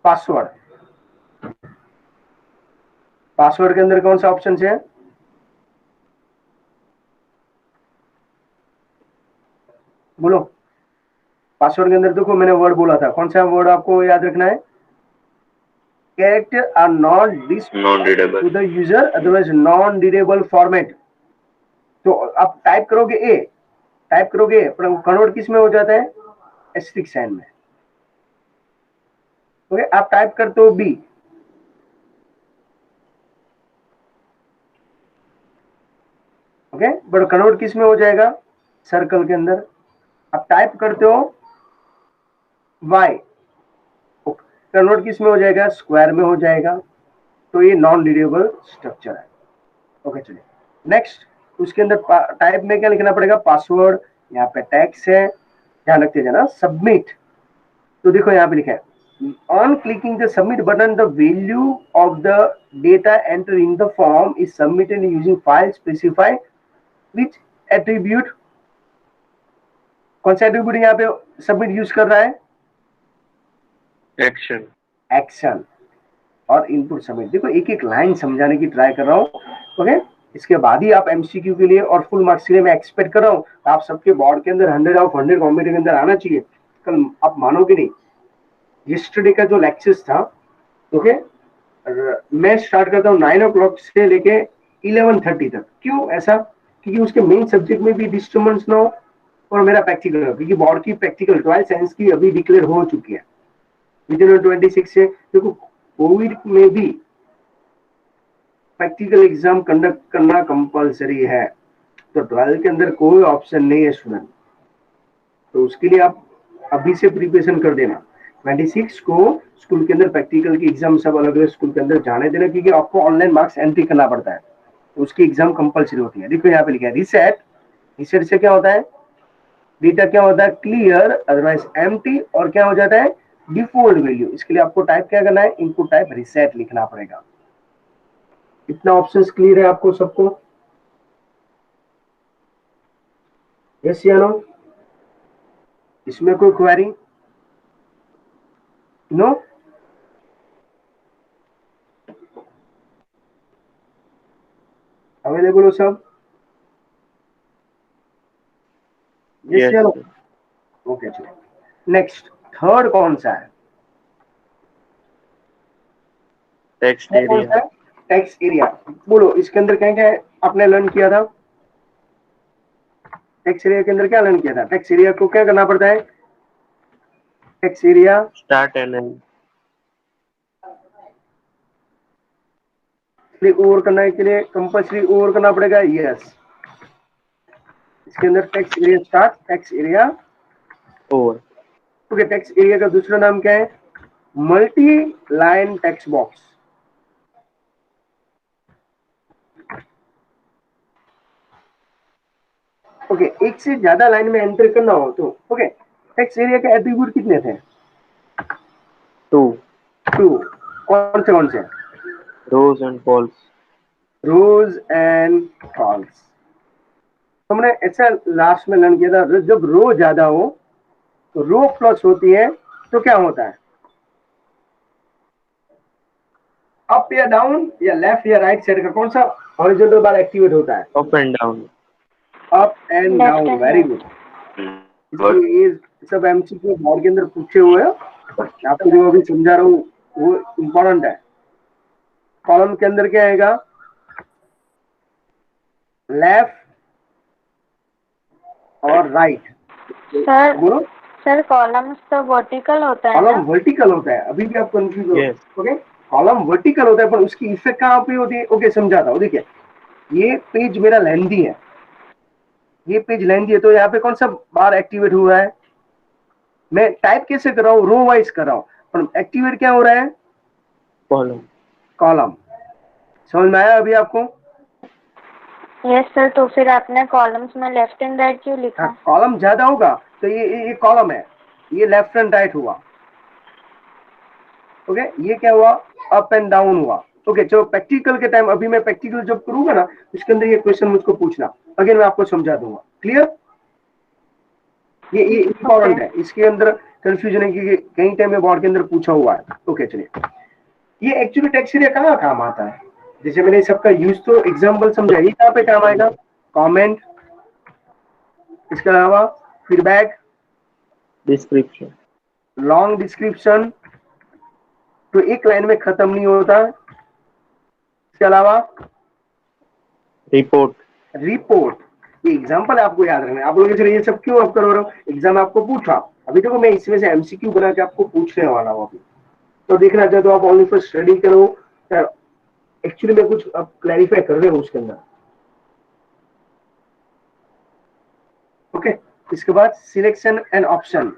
पासवर्ड, पासवर्ड के अंदर कौन सा ऑप्शन है? बोलो। पासवर्ड के अंदर देखो मैंने वर्ड बोला था, कौन सा वर्ड आपको याद रखना है? Character are not Non-readable. To the user, otherwise non readable format. तो आप टाइप करोगे ए, टाइप करोगे पर कन्वर्ट किस में हो जाता है? एस्टेरिक साइन में। ओके, आप टाइप करते हो बी, ओके, बट कन्वर्ट किस में हो जाएगा? सर्कल के अंदर। आप टाइप करते हो वाई, कन्वर्ट किस में हो जाएगा? स्क्वायर में हो जाएगा। तो ये नॉन रीडेबल स्ट्रक्चर है। ओके, चलिए नेक्स्ट। उसके अंदर टाइप में क्या लिखना पड़ेगा? पासवर्ड। यहाँ पे टैक्स है, ध्यान रखते जाना। सबमिट, तो देखो यहाँ पे लिखा है on clicking the submit button the value of the data entered in the form is submitted using file specify which attribute। कौन सा एट्रीब्यूट यहाँ पे सबमिट यूज कर रहा है? एक्शन। एक्शन और इनपुट सबमिट। देखो एक एक लाइन समझाने की ट्राई कर रहा हूँ। ओके, इसके बाद ही आप एमसीक्यू के लिए और फुल मार्क्स के लिए मैं एक्सपेक्ट कर रहा हूँ आप सबके बोर्ड के अंदर 100 ऑफ 100 कॉम्पिटेटिव के अंदर आना चाहिए। कल आप मानोगे नहीं, यस्टरडे का जो लेक्चर्स था, ओके, मैं स्टार्ट करता हूँ 9 o'clock से लेके 11:30 तक। क्यों ऐसा? क्योंकि उसके मेन सब्जेक्ट में भी डिस्टर्बेंस ना हो और मेरा प्रैक्टिकल हो, क्योंकि बोर्ड की प्रैक्टिकल 12 साइंस की अभी डिक्लेयर हो चुकी है। विद इन 26 से देखो कोविड में भी प्रैक्टिकल एग्जाम कंडक्ट करना कंपलसरी है, तो 12 के अंदर कोई ऑप्शन नहीं है स्टूडेंट, तो उसके लिए आप अभी से प्रिपरेशन कर देना। 26 को स्कूल के अंदर प्रैक्टिकल की एग्जाम सब अलग अलग स्कूल के अंदर जाने देना, क्योंकि आपको ऑनलाइन मार्क्स एंट्री करना पड़ता है, तो उसकी एग्जाम कंपलसरी होती है। देखो यहाँ पे लिखा है रीसेट, रीसेट से क्या होता है, डेटा क्या होता है क्लियर अदरवाइज एम्प्टी, और क्या हो जाता है डिफॉल्ट वैल्यू। इसके लिए आपको टाइप क्या करना है, इनपुट टाइप रीसेट लिखना पड़ेगा। इतना ऑप्शंस क्लियर है आपको सबको? यस या नो? इसमें कोई क्वेरी? नो? अवेलेबल हो सब? यस Yes, या नो? sir. ओके चलो नेक्स्ट, थर्ड कौन सा है? Text थर्ड कौन area. सा है? Text area. बोलो इसके अंदर क्या क्या आपने लर्न किया था? टेक्स्ट एरिया के अंदर क्या लर्न किया था? टेक्स्ट एरिया को क्या करना पड़ता है? Text area Start and end. Over करने के लिए कंपल्सरी ओवर करना पड़ेगा, यस। इसके अंदर text area start, text area Over. Okay. Text area का दूसरा नाम क्या है? Multi line text box. Okay, एक से ज्यादा लाइन में एंटर करना हो तो ओके। टेक्स्ट एरिया के एट्रीब्यूट कितने थे? 2. 2। कौन से? Rows and columns. Rows and cols. हमने ऐसा लास्ट में लर्न किया था, जब रो ज्यादा हो तो रो प्लस होती है तो क्या होता है? अप या डाउन या लेफ्ट या राइट साइड का कौन सा हॉरिजॉन्टल बार एक्टिवेट होता है? Up and down. Up and left down. And very right. Good. But इसलिए ये सब एमसीक्यू बोर्ड के अंदर पूछे हुए हैं, आपको जो अभी समझा रहा हूँ वो इम्पोर्टेंट है। कॉलम के अंदर क्या आएगा? लेफ्ट और राइट। सर बोलो। सर कॉलम्स तो वर्टिकल होता है कॉलम ना? वर्टिकल होता है, अभी भी आप कंफ्यूज हो। Yes. ओके, कॉलम वर्टिकल होता है, पर उसकी इफेक्ट कहाँ पे होती है? ओके समझाता हूँ। देखिए ये पेज मेरा लेंथी है, ये पेज लेंथी है, तो यहाँ पे कौन सा बार एक्टिवेट हुआ है? मैं टाइप कैसे कर रहा हूँ? रो वाइज कर रहा हूँ, पर एक्टिवेट क्या हो रहा है? Column. कॉलम। समझ में आया अभी आपको? यस सर, तो फिर आपने कॉलम्स में लेफ्ट एंड राइट क्यों लिखा? हाँ, कॉलम ज्यादा होगा तो ये कॉलम है, ये लेफ्ट एंड राइट हुआ। ओके, ये क्या हुआ? अप एंड डाउन हुआ। ओके चलो प्रैक्टिकल के टाइम, अभी मैं प्रैक्टिकल जब करूंगा ना इसके अंदर ये क्वेश्चन मुझको पूछना, अगेन मैं आपको समझा दूंगा। क्लियर? ये इंपॉर्टेंट है, इसके अंदर कंफ्यूजन है कि कई टाइम में बोर्ड के अंदर पूछा हुआ है। ओके चलिए, ये एक्चुअली टेक्स्ट एरिया कहाँ काम आता है? जैसे मैंने सबका यूज तो एग्जाम्पल समझा, ये कहाँ पे काम आएगा? कमेंट, इसके अलावा फीडबैक, Description. लॉन्ग डिस्क्रिप्शन, तो एक लाइन में खत्म नहीं होता। इसके अलावा Report. रिपोर्ट। ये एग्जाम्पल आपको याद रखना है। आप लोग ये सब क्यों आप करो रहे हो? एग्जाम आपको पूछा, अभी देखो मैं इसमें से एमसीक्यू बना के आपको पूछने वाला हूँ अभी, तो देखना चाहते हो आप ओनली फॉर स्टडी करो, एक्चुअली मैं कुछ अब क्लैरिफाई कर रहे हो उसके अंदर। ओके, इसके बाद selection and option.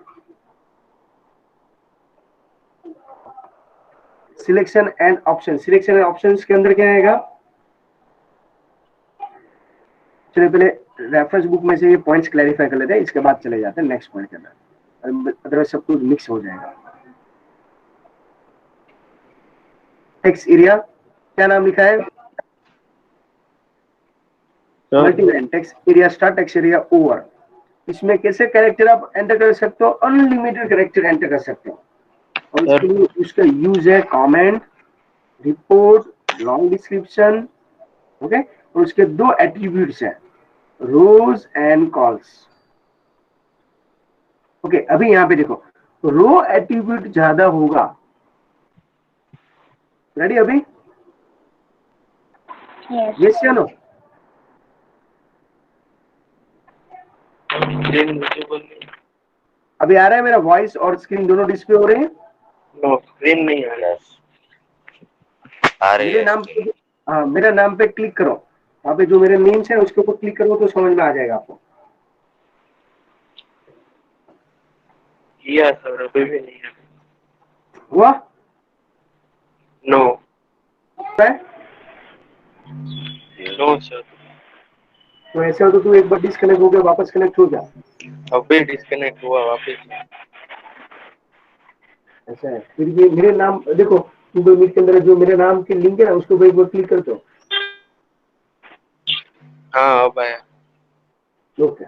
Selection and option, selection and option के अंदर क्या आएगा? चलिए पहले रेफरेंस बुक में से ये पॉइंट्स क्लैरिफाई कर लेते हैं, इसके बाद चले जाते हैं नेक्स्ट पॉइंट के अंदर, अदरवाइज सब कुछ मिक्स हो जाएगा। टेक्स्ट एरिया क्या नाम लिखा है? Sir. Multiline text area start, text area over. इसमें कैसे कैरेक्टर आप एंटर कर सकते हो? अनलिमिटेड कैरेक्टर एंटर कर सकते हो, और इसके लिए उसका यूज है comment, report, long description. Okay, और उसके दो एट्रीब्यूट्स हैं, रोज एंड कॉल्स। ओके, अभी यहाँ पे देखो रो एट्रीब्यूट ज्यादा होगा। रेडी अभी? यस। यस या नो? Screen visible. अभी आ रहा है मेरा वॉइस और स्क्रीन दोनों डिस्प्ले हो रहे हैं? नो स्क्रीन नहीं आ रहा। Yes. आ रही मेरे है नाम screen. पे, हाँ मेरे नाम पे क्लिक करो, वहाँ पे जो मेरे नेम्स है उसके ऊपर क्लिक करो तो समझ में आ जाएगा आपको। किया सर, अभी भी नहीं है। हुआ नो है? Yes. नो सर, तो ऐसे हो तो तू एक बार डिस्कनेक्ट हो गया वापस कनेक्ट हो जा। अभी डिस्कनेक्ट हुआ वापस। ऐसा है, फिर ये मेरे नाम देखो, गूगल मीट के अंदर जो मेरे नाम की लिंक है ना उसके ऊपर एक बार क्लिक कर दो। हाँ अब आया। ओके,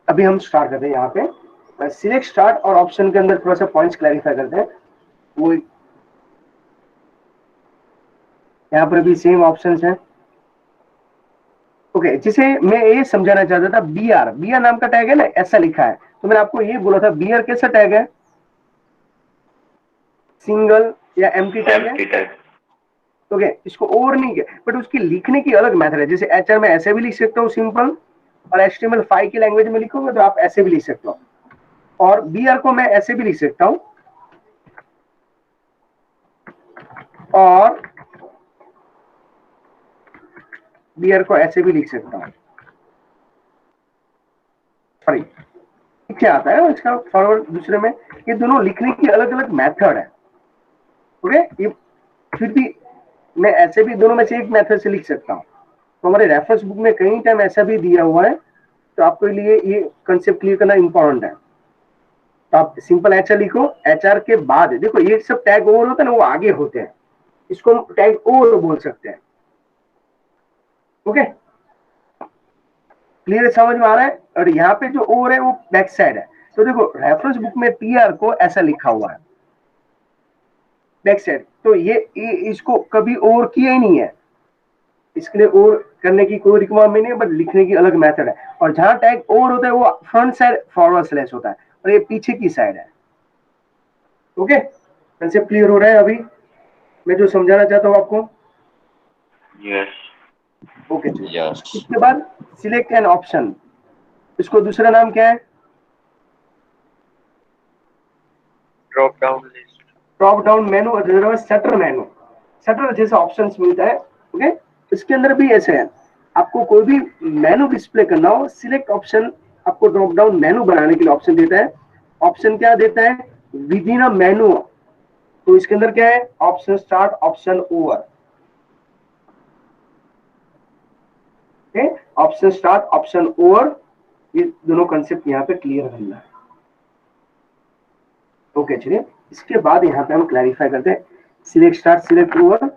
अभी हम स्टार्ट करते हैं यहाँ पे सिलेक्ट स्टार्ट और ऑप्शन के अंदर थोड़ा सा पॉइंट्स क्लैरिफाई करते हैं। वो यहाँ पर भी सेम ऑप्शंस हैं। ओके, जिसे मैं ये समझाना चाहता था, बी आर नाम का टैग है ना, ऐसा लिखा है, तो मैंने आपको ये बोला था बी आर कैसा टैग है, सिंगल या एम्प्टी टैग है। Empty tag. ओके, इसको ओवर नहीं किया, बट उसकी लिखने की अलग मेथड है। जैसे एचआर में ऐसे भी लिख सकता हूँ सिंपल, और HTML5 की लैंग्वेज में लिखोगे तो आप ऐसे भी लिख सकते हो, और बी आर को मैं ऐसे भी लिख सकता हूँ, और बी आर को ऐसे भी लिख सकता हूँ। सॉरी, क्या आता है इसका फॉरवर्ड दूसरे में, ये दोनों लिखने की अलग अलग मेथड है। ओके, ये फिर भी मैं ऐसे भी दोनों में से एक मेथड से लिख सकता हूँ। तो हमारे रेफरेंस बुक में कई टाइम ऐसा भी दिया हुआ है, तो आपके लिए ये कंसेप्ट क्लियर करना इंपॉर्टेंट है। तो आप सिंपल एचआर लिखो, एचआर के बाद देखो ये सब टैग ओवर होता है ना, वो आगे होते हैं, इसको हम टैग ओवर बोल सकते हैं। ओके, क्लियर समझ में आ रहा है? और यहाँ पे जो ओवर है वो बैक साइड है। तो देखो रेफरेंस बुक में पीआर को ऐसा लिखा हुआ है बैक साइड, तो ये इसको कभी ओवर किया ही नहीं है, इसके लिए ओवर करने की कोई रिक्वायरमेंट नहीं है, बट लिखने की अलग मेथड है। और जहां टैग ओवर होता है वो फ्रंट साइड फॉरवर्ड स्लैश होता है, और ये पीछे की साइड है। ओके, कंसेप्ट क्लियर हो रहा है अभी मैं जो समझाना चाहता हूँ आपको? Yes. ओके चलिए, Yes. इसके बाद सिलेक्ट एन ऑप्शन, इसको दूसरा नाम क्या है? Drop down list. Drop down menu, otherwise shutter मेनू, सटर जैसा ऑप्शंस मिलता है। ओके, इसके अंदर भी ऐसे है, आपको कोई भी मेनू डिस्प्ले करना हो, सिलेक्ट ऑप्शन आपको ड्रॉप डाउन मेनू बनाने के लिए ऑप्शन देता है। ऑप्शन क्या देता है? विद इन अ मेनू। तो इसके अंदर क्या है? Option start, option over. Option start, option over, ये दोनों कंसेप्ट यहाँ पे क्लियर करना है। ओके चलिए, इसके बाद यहाँ पे हम क्लैरिफाई करते हैं select start, select over,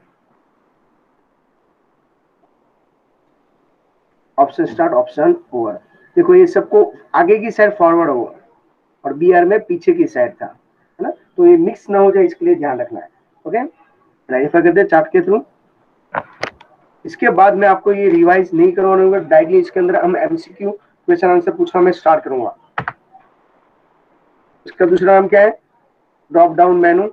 option start, option over. देखो ये सबको आगे की साइड फॉरवर्ड होगा, और बी आर में पीछे की साइड था, है ना, तो ये मिक्स ना हो जाए इसके लिए ध्यान रखना है। ओके, क्लैरिफाई करते हैं चार्ट के थ्रू। इसके बाद मैं आपको ये रिवाइज नहीं करवाऊंगा, डायरेक्टली इसके अंदर हम एमसीक्यू क्वेश्चन आंसर पूछना मैं स्टार्ट करूंगा। इसका दूसरा नाम क्या है? Drop down menu.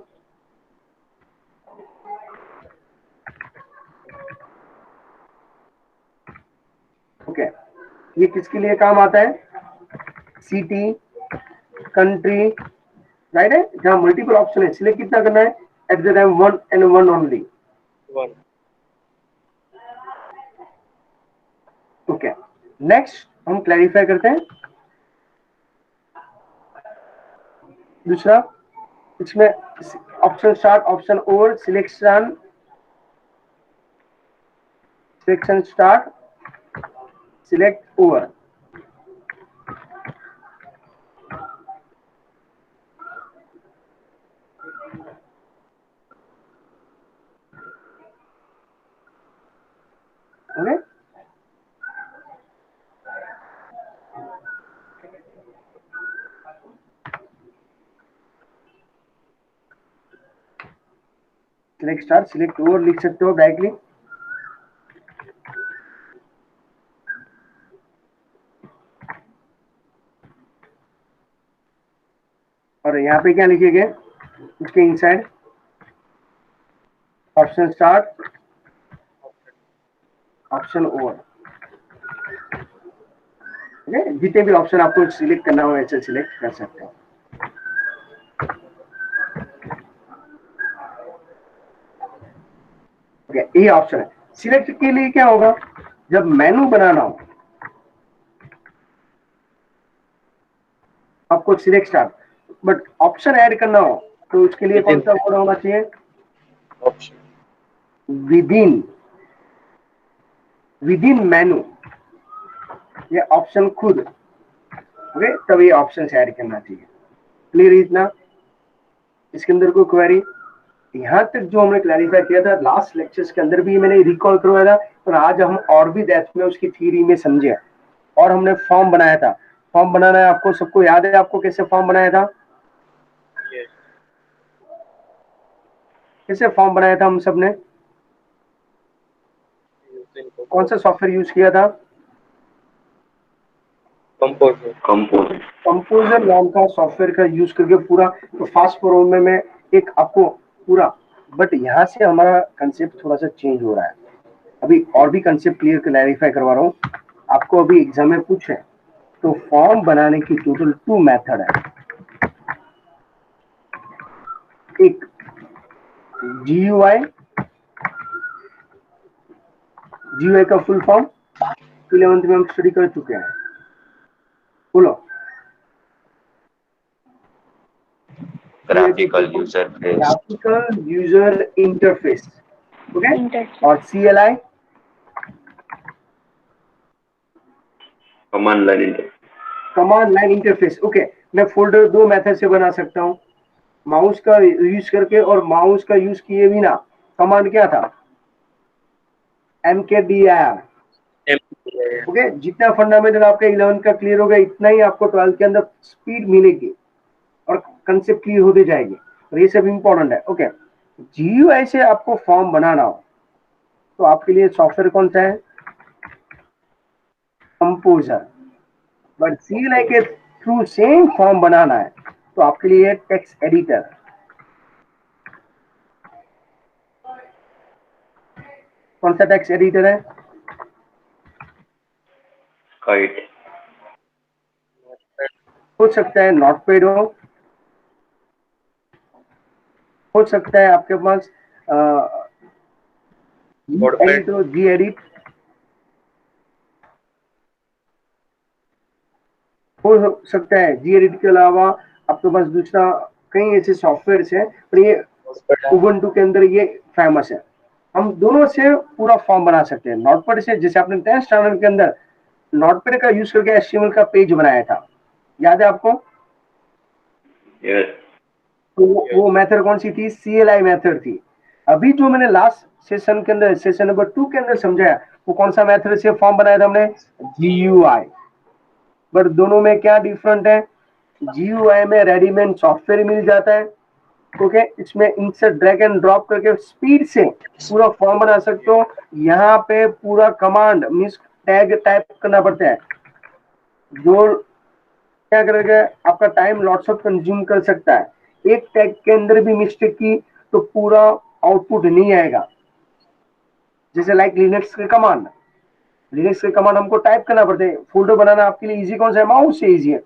ओके, ये किसके लिए काम आता है? सिटी, कंट्री, राइट है, जहां मल्टीपल ऑप्शन है, सिलेक्ट कितना करना है? At the time one and one only. One. Okay, next हम क्लैरिफाई करते हैं दूसरा, इसमें option start, option over, selection, selection start, select over. Okay, select start, select over लिख सकते हो डायरेक्टली। और यहाँ पे क्या लिखेंगे उसके inside? Option start, option over. Okay, जितने भी ऑप्शन आपको सिलेक्ट करना हो ऐसे सिलेक्ट कर सकते हो। ओके, ये ऑप्शन है। सिलेक्ट के लिए क्या होगा, जब मेनू बनाना हो आपको select start, but option add करना हो तो उसके लिए कौन सा मोड होना चाहिए, ऑप्शन विद इन मेनू, ये ऑप्शन खुद, ओके, तब ये ऑप्शन ऐड करना चाहिए। क्लियर इतना, इसके अंदर कोई क्वेरी? यहाँ तक जो हमने क्लैरिफाई किया था लास्ट लेक्चर्स के अंदर भी मैंने रिकॉल करवाया था, और आज हम और भी डेप्थ में उसकी थ्योरी में समझे, और हमने फॉर्म बनाया था। फॉर्म बनाना है आपको सबको याद है, आपको कैसे फॉर्म बनाया था? कैसे फॉर्म बनाया था हम सब ने? कौन सा सॉफ्टवेयर यूज किया था? कंपोजर नाम का सॉफ्टवेयर का यूज करके पूरा, तो फास्ट फॉरवर्ड में एक आपको पूरा, बट यहाँ से हमारा कंसेप्ट थोड़ा सा चेंज हो रहा है। अभी और भी कंसेप्ट क्लैरिफाई करवा रहा हूँ आपको। अभी एग्जाम में पूछे तो फॉर्म बनाने की टोटल 2 मेथड है। एक GUI, GUI का फुल फॉर्म 11th में हम स्टडी कर चुके हैं, बोलो। Graphical user interface, okay. और CLI command line interface, okay. मैं फोल्डर 2 मेथड से बना सकता हूँ, माउस का यूज करके और माउस का यूज किए बिना। कमांड क्या था? MKDIR, okay. जितना फंडामेंटल आपका 11 का क्लियर होगा, इतना ही आपको 12 के अंदर स्पीड मिलेगी और कंसेप्ट क्लियर होते जाएगी, और ये सब इंपॉर्टेंट है, ओके। GUI से आपको फॉर्म बनाना हो तो आपके लिए सॉफ्टवेयर कौन सा है? कंपोजर। बट CLI के थ्रू सेम फॉर्म बनाना है तो आपके लिए टेक्स्ट एडिटर। कौन सा टेक्स्ट एडिटर है? काइट, हो सकता है नोटपैड हो सकता है आपके पास Gedit हो सकता है। Gedit के अलावा आपके पास दूसरा कई ऐसे सॉफ्टवेयर है, पर ये उबुंटू के अंदर ये फेमस है। हम दोनों से पूरा फॉर्म बना सकते हैं। नोटपैड से, जैसे आपने 10th स्टैंडर्ड के अंदर नोटपैड का यूज करके HTML का पेज बनाया था, याद है आपको? यस, तो वो मेथड कौन सी थी? CLI मेथड थी। अभी जो मैंने लास्ट सेशन के अंदर, सेशन नंबर 2 के अंदर समझाया, वो कौन सा मेथड से फॉर्म बनाया था हमने? GUI। बट दोनों में क्या डिफरेंट है? GUI में रेडीमेड सॉफ्टवेयर मिल जाता है, ओके। इसमें इंसर्ट ड्रैग एंड ड्रॉप करके स्पीड से पूरा फॉर्म बना सकते हो। यहाँ पे पूरा कमांड मीन्स टैग टाइप करना पड़ता है, जो क्या करेगा आपका टाइम लॉट्स ऑफ कंज्यूम कर सकता है। एक टैग के अंदर भी मिस्टेक की तो पूरा आउटपुट नहीं आएगा। जैसे लाइक लिनक्स के कमांड, हमको टाइप करना पड़ते हैं। फोल्डर बनाना आपके लिए इजी कौन सा है? माउस से इजी है।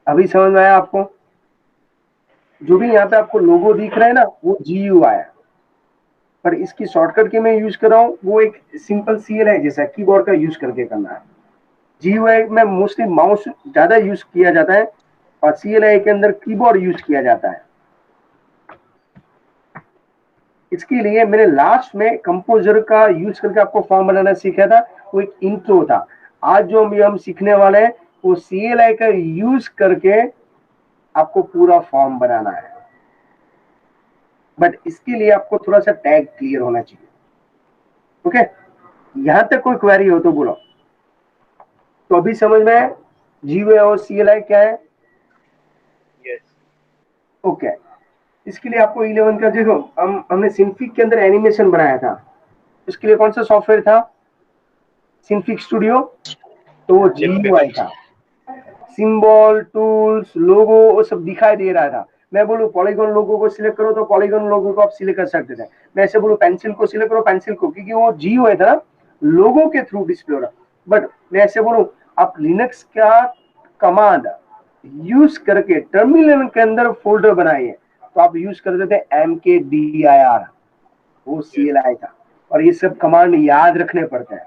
अभी समझ में आया आपको? जो भी यहाँ पे आपको लोगो दिख रहा है ना, वो GUI है, पर इसकी शॉर्टकट के मैं यूज कर रहा हूँ वो एक सिंपल CLI जैसा कीबोर्ड का यूज करके करना है। GUI में मोस्टली माउस ज्यादा यूज किया जाता है और CLI के अंदर कीबोर्ड यूज किया जाता है। इसके लिए मैंने लास्ट में कंपोजर का यूज करके आपको फॉर्म बनाना सीखा था, वो एक इंट्रो था। आज जो हम सीखने वाले हैं वो CLI का यूज करके आपको पूरा फॉर्म बनाना है, बट इसके लिए आपको थोड़ा सा टैग क्लियर होना चाहिए, ओके। यहां तक कोई क्वेरी हो तो बोलो। तो अभी समझ में है GUI और CLI क्या है? ओके। इसके लिए आपको 11 का देखो, हमने सिंफिक के अंदर एनिमेशन बनाया था, इसके लिए कौन सा सॉफ्टवेयर था? सिंफिक स्टूडियो। तो वो GUI था। सिंबल, टूल्स, लोगो वो सब दिखाई दे रहा था। मैं बोलूं पॉलीगॉन लोगो को सिलेक्ट करो तो पॉलीगॉन लोगो को आप सिलेक्ट कर सकते थे। मैं ऐसे बोलूं पेंसिल को सिलेक्ट करो, पेंसिल को, क्योंकि वो GUI था ना, लोगो के थ्रू डिस्प्ले हो रहा। बट मैं ऐसे बोलूं आप लिनक्स का कमांड यूज करके टर्मिनल के अंदर फोल्डर बनाइए, तो आप यूज कर देते MKDIR, वो CLI था। और ये सब कमांड याद रखने पड़ते हैं।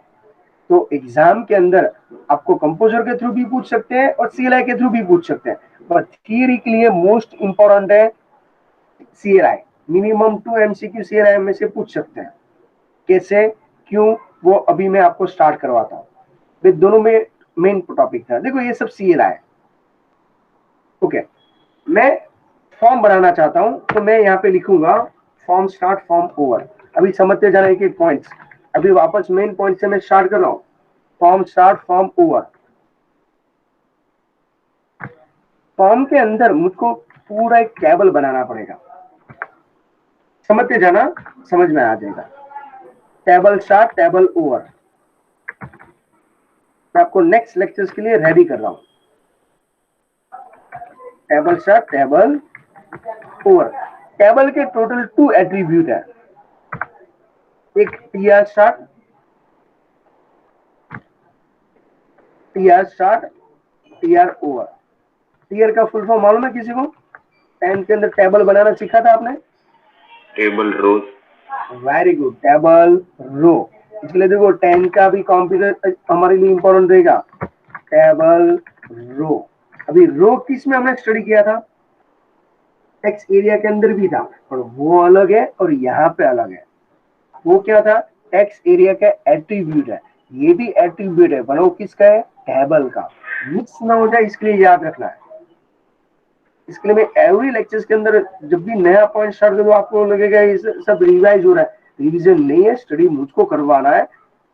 तो एग्जाम के अंदर आपको कंपोजर के थ्रू भी पूछ सकते हैं और CLI के थ्रू भी पूछ सकते हैं, पर थियरी के लिए मोस्ट इंपॉर्टेंट है CLI। मिनिमम 2 MCQ CLI में से पूछ सकते हैं। कैसे, क्यों, वो अभी मैं आपको स्टार्ट करवाता हूँ। वे दोनों में मेन टॉपिक था। देखो ये सब CLI है। ओके, मैं फॉर्म बनाना चाहता हूं तो मैं यहाँ पे लिखूंगा फॉर्म स्टार्ट, फॉर्म ओवर। अभी समझते जाना एक एक पॉइंट्स। अभी वापस मेन पॉइंट से मैं स्टार्ट कर रहा हूँ। Form start, form over. Form के अंदर मुझको पूरा एक टेबल बनाना पड़ेगा। समझते जाना, समझ में आ जाएगा। Table start, table over. मैं आपको नेक्स्ट लेक्चर्स के लिए रेडी कर रहा हूं। Table start, table over. Table के टोटल 2 एट्रीब्यूट है। एक TR start, TR start, TR over. TR का फुल फॉर्म मालूम है किसी को? 10 के अंदर टेबल बनाना सीखा था आपने? Table rows. Very good, table row. इसलिए देखो 10 का भी कंप्यूटर हमारे लिए इंपॉर्टेंट रहेगा। Table row. अभी रो किस में हमने स्टडी किया था? टेक्स्ट एरिया के अंदर भी था, और वो अलग है और यहाँ पे अलग है। वो क्या था? टेक्स्ट एरिया का एट्रीब्यूट है। ये भी एट्रीब्यूट है, बनाओ किसका है? टेबल का। मिक्स ना हो जाए इसके लिए याद रखना है। इसके लिए मैं एवरी लेक्चर्स के अंदर जब भी नया पॉइंट स्टार्ट करूँ आपको लगेगा ये सब रिवाइज हो रहा है। रिवीजन नहीं है, स्टडी मुझको करवाना है।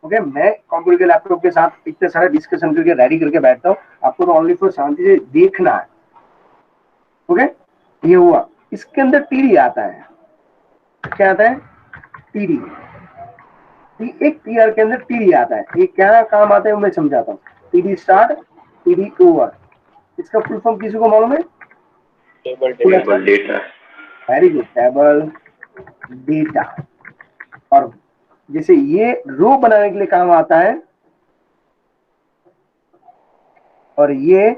ओके, मैं कंप्यूटर के लैपटॉप के साथ इतने सारे डिस्कशन करके रेडी करके बैठता हूँ। आपको तो ओनली फॉर शांति से देखना है। ओके, ये हुआ। इसके अंदर टीडी आता है। क्या आता है? टीडी। एक टीआर के अंदर टीडी आता है। ये क्या काम आता है मैं समझाता हूँ। TD start, TD over. इसका फुल फॉर्म किसी को मालूम है? Table data. Very good, table data. और जैसे ये रो बनाने के लिए काम आता है और ये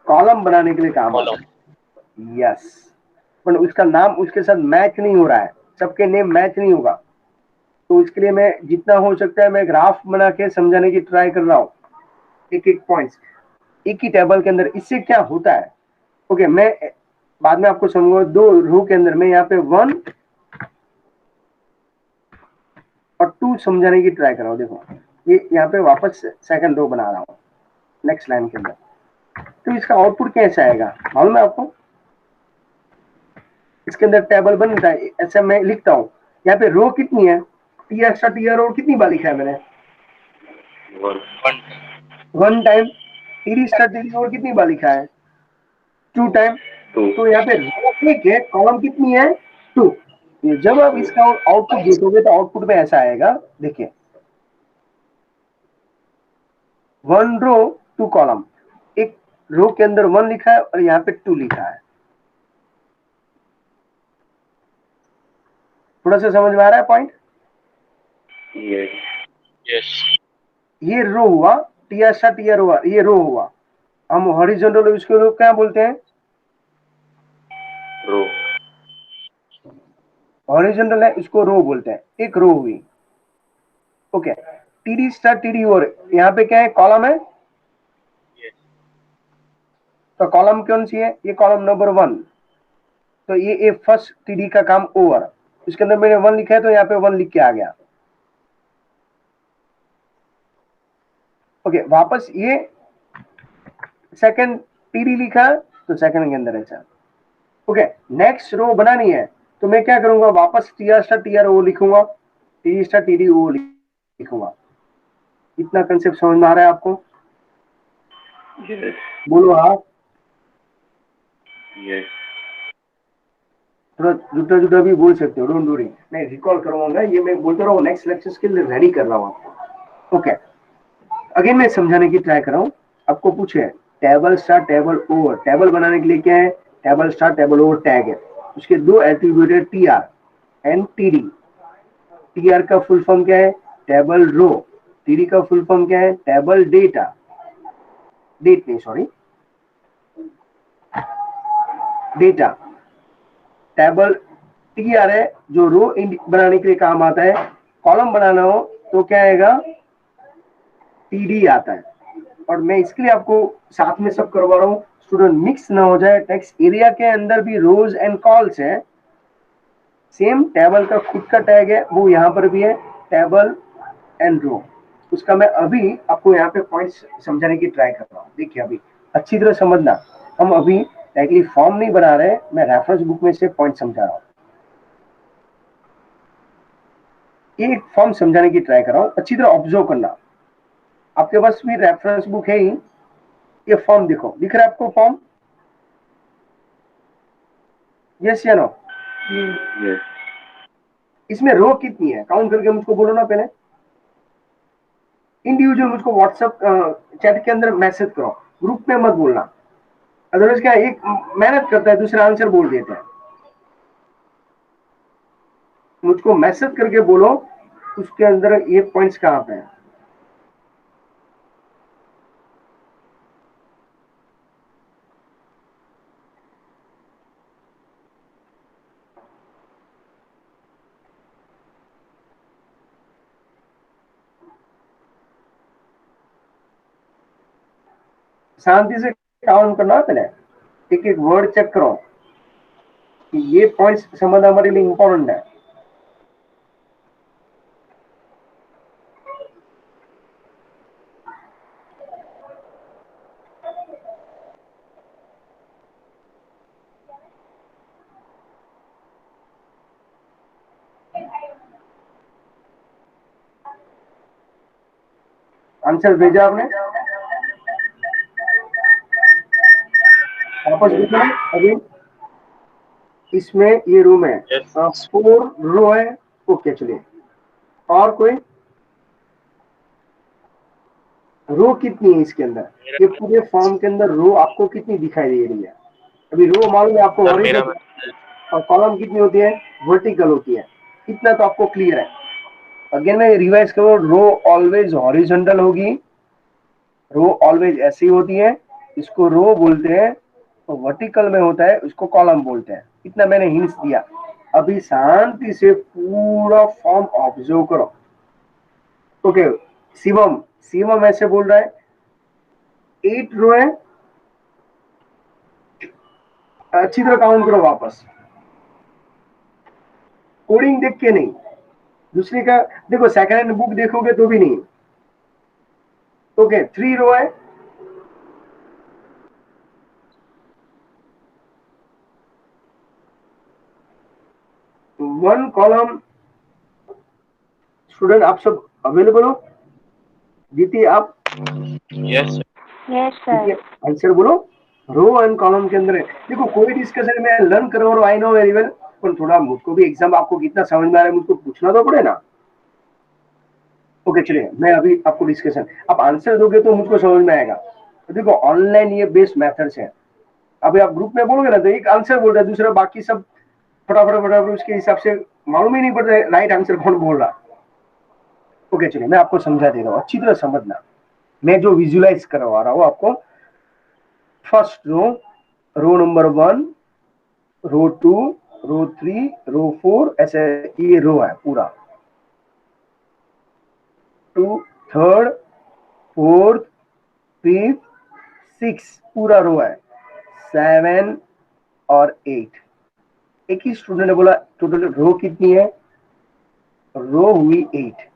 कॉलम बनाने के लिए काम आता है। यस, पर उसका नाम उसके साथ मैच नहीं हो रहा है। सबके नेम मैच नहीं होगा। तो इसके लिए मैं जितना हो सकता है मैं ग्राफ बना के समझाने की ट्राई कर रहा हूँ। एक एक पॉइंट्स एक ही टेबल के अंदर। इससे क्या होता है? ओके, मैं बाद में आपको समझाऊंगा। 2 रो के अंदर मैं यहाँ पे 1 और 2 समझाने की ट्राई कर रहा हूँ। देखो ये यहाँ पे वापस सेकंड रो बना रहा हूँ नेक्स्ट लाइन के अंदर। तो इसका आउटपुट कैसा आएगा मालूम है आपको? इसके अंदर टेबल बनता है, ऐसा मैं लिखता हूँ। यहाँ पे रो कितनी है? टी एक्स्ट्रा टी रो कितनी बार लिखा है मैंने? 1 टाइम। टी स्टार टी रो कितनी बार लिखा है? 2 टाइम। तो यहाँ पे रो 1 है, कॉलम कितनी है? 2। जब आप इसका आउटपुट देखोगे तो आउटपुट में ऐसा आएगा। देखिए 1 रो 2 कॉलम। एक रो के अंदर 1 लिखा है और यहाँ पे 2 लिखा है। थोड़ा सा समझ में आ रहा है पॉइंट? यस। ये रो हुआ, टीआर हुआ, ये रो हुआ। हम हॉरिजॉन्टल इसको क्या बोलते हैं? रो। हॉरिजॉन्टल है, इसको रो बोलते हैं। एक रो हुई। ओके, टीडी स्टार टीडी और यहाँ पे क्या है? कॉलम है। तो कॉलम कौन सी है? ये कॉलम नंबर 1। तो ये फर्स्ट टीडी का काम ओवर। इसके अंदर मैंने 1 लिखा है तो यहाँ पे 1 लिख के आ गया। ओके, वापस ये सेकंड टीडी लिखा तो सेकंड के अंदर है सर। ओके, नेक्स्ट रो बनानी है तो मैं क्या करूंगा? वापस टीआर स्टार टीआर ओ लिखूंगा, टी स्टार टीडी ओ लिखूंगा। इतना कंसेप्ट समझ में आ रहा है आपको? यस। बोलो हाँ। यस। थोड़ा जुटा जुटा भी बोल सकते हो, डोंट वरी। मैं रिकॉल करवाऊंगा, ये मैं बोलता रहा हूँ नेक्स्ट लेक्चर्स के लिए रेडी कर रहा हूँ आपको। ओके, अगेन मैं समझाने की ट्राई कर रहा हूँ। आपको पूछे table star table over. Table बनाने के लिए क्या है? Table star table over tag है। उसके 2 एट्रीब्यूट है, टीआर एंड टीडी। टीआर का फुल फॉर्म क्या है? Table row. टीडी का फुल फॉर्म क्या है? Table data. डेट नहीं, सॉरी, डेटा। टेबल ठीक है यार है, जो रो बनाने के लिए काम आता है, कॉलम बनाना हो तो क्या आएगा, टीडी आता है। और मैं इसके लिए आपको साथ में सब करवा रहा हूँ, स्टूडेंट मिक्स ना हो जाए। टेक्स्ट एरिया के अंदर भी रोज एंड कॉल्स है, सेम टेबल का खुद का टैग है, वो यहाँ पर भी है, टेबल एंड रो। उसका मैं अभी आपको यहाँ पे पॉइंट्स समझाने की ट्राई कर रहा हूँ। देखिए अभी अच्छी तरह समझना, हम अभी डायरेक्टली फॉर्म नहीं बना रहे, मैं रेफरेंस बुक में से पॉइंट समझा रहा हूँ। एक फॉर्म समझाने की ट्राई कर रहा हूँ, अच्छी तरह ऑब्जर्व करना। आपके पास भी रेफरेंस बुक है ही, ये फॉर्म देखो, दिख रहा है आपको फॉर्म? यस या नो? Yes. इसमें रो कितनी है काउंट करके मुझको बोलो ना पहले। इंडिविजुअल मुझको व्हाट्सएप चैट के अंदर मैसेज करो, ग्रुप में मत बोलना, अदरवाइज क्या एक मेहनत करता है, दूसरा आंसर बोल देते हैं। मुझको मैसेज करके बोलो उसके अंदर ये पॉइंट्स कहाँ पे हैं। शांति से काउंट करना है, पहले एक एक वर्ड चेक करो कि ये पॉइंट्स समझना हमारे लिए इंपॉर्टेंट है। आंसर भेजा आपने? वापस देखो अभी, इसमें ये रूम है, Yes. 4 रो है। ओके चलिए, और कोई रो कितनी है इसके अंदर, ये पूरे फॉर्म के अंदर रो आपको कितनी दिखाई दे रही है? अभी रो मालूम है आपको, सर मेरा हॉरिजॉन्टल, और कॉलम कितनी होती है, वर्टिकल होती है। इतना तो आपको क्लियर है। अगेन मैं रिवाइज करूँ, रो ऑलवेज हॉरिजॉन्टल होगी, रो ऑलवेज ऐसी होती है, इसको रो बोलते हैं। तो वर्टिकल में होता है उसको कॉलम बोलते हैं। इतना मैंने हिंट्स दिया। अभी शांति से पूरा फॉर्म ऑब्जर्व करो। ओके, शिवम, शिवम ऐसे बोल रहा है 8 रो है, अच्छी तरह काउंट करो वापस, कोडिंग देख के नहीं, दूसरे का देखो, सेकंड हैंड बुक देखोगे तो भी नहीं। ओके, 3 रो है, 1 कॉलम। स्टूडेंट आप सब अवेलेबल हो? जीती आप? Yes, sir. Yes sir. Answer बोलो। रो एंड कॉलम के अंदर है, देखो कोई डिस्कशन में लर्न करो और आई नो वेरी वेल, पर थोड़ा मुझको भी एग्जाम आपको कितना समझ में आ रहा है मुझको पूछना तो पड़े ना। ओके चलिए, मैं अभी आपको डिस्कशन, आप आंसर दोगे तो मुझको समझ में आएगा। तो देखो ऑनलाइन ये बेस्ट मेथड्स है। अभी आप ग्रुप में बोलोगे ना तो एक आंसर बोल रहा है, दूसरा बाकी सब फटाफट फटाफट उसके हिसाब से मालूम ही नहीं पड़ता है राइट आंसर कौन बोल रहा। ओके चलिए, मैं आपको समझा दे रहा हूँ, अच्छी तरह समझना। मैं जो विजुलाइज करवा रहा हूँ आपको, फर्स्ट रो, रो नंबर 1, रो 2, रो 3, रो 4, ऐसे ये रो है पूरा। 2, थर्ड, फोर्थ, फिफ्थ, 6 पूरा रो है, 7 और 8। एक ही स्टूडेंट ने बोला टोटल रो कितनी है, रो हुई 8।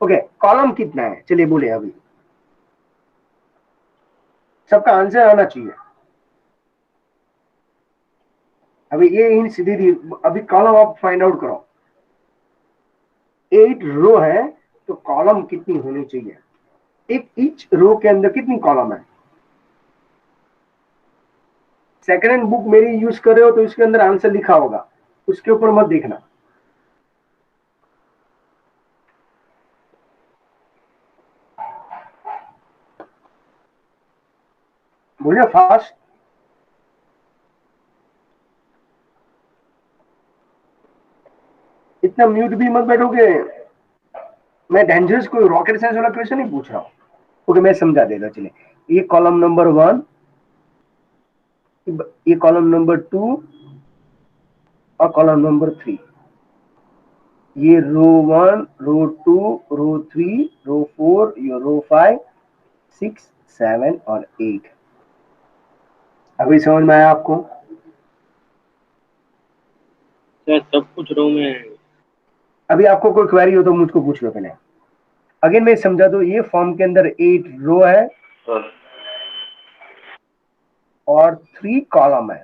ओके, कॉलम कितना है चलिए बोले अभी, सबका आंसर आना चाहिए। अभी ये इन सीधी दी, अभी कॉलम आप फाइंड आउट करो। 8 रो है तो कॉलम कितनी होनी चाहिए, एक ईच रो के अंदर कितनी कॉलम है? सेकंड हैंड बुक मेरी यूज कर रहे हो तो इसके अंदर आंसर लिखा होगा, उसके ऊपर मत देखना। बोलिए फास्ट। इतना म्यूट भी मत बैठोगे, मैं डेंजरस कोई रॉकेट साइंस वाला क्वेश्चन नहीं पूछ रहा हूँ। ओके मैं समझा देता चलिए, ये कॉलम नंबर 1, ये कॉलम नंबर 2, और कॉलम नंबर 3, ये रो 1, रो 2, रो 3, रो 4, ये रो 5, 6, 7 और 8। अभी समझ में आया आपको? सर सब कुछ रो में है। अभी आपको कोई क्वेरी हो तो मुझको पूछ लो पहले। अगेन मैं समझा दो, ये फॉर्म के अंदर 8 रो है सर और 3 कॉलम है।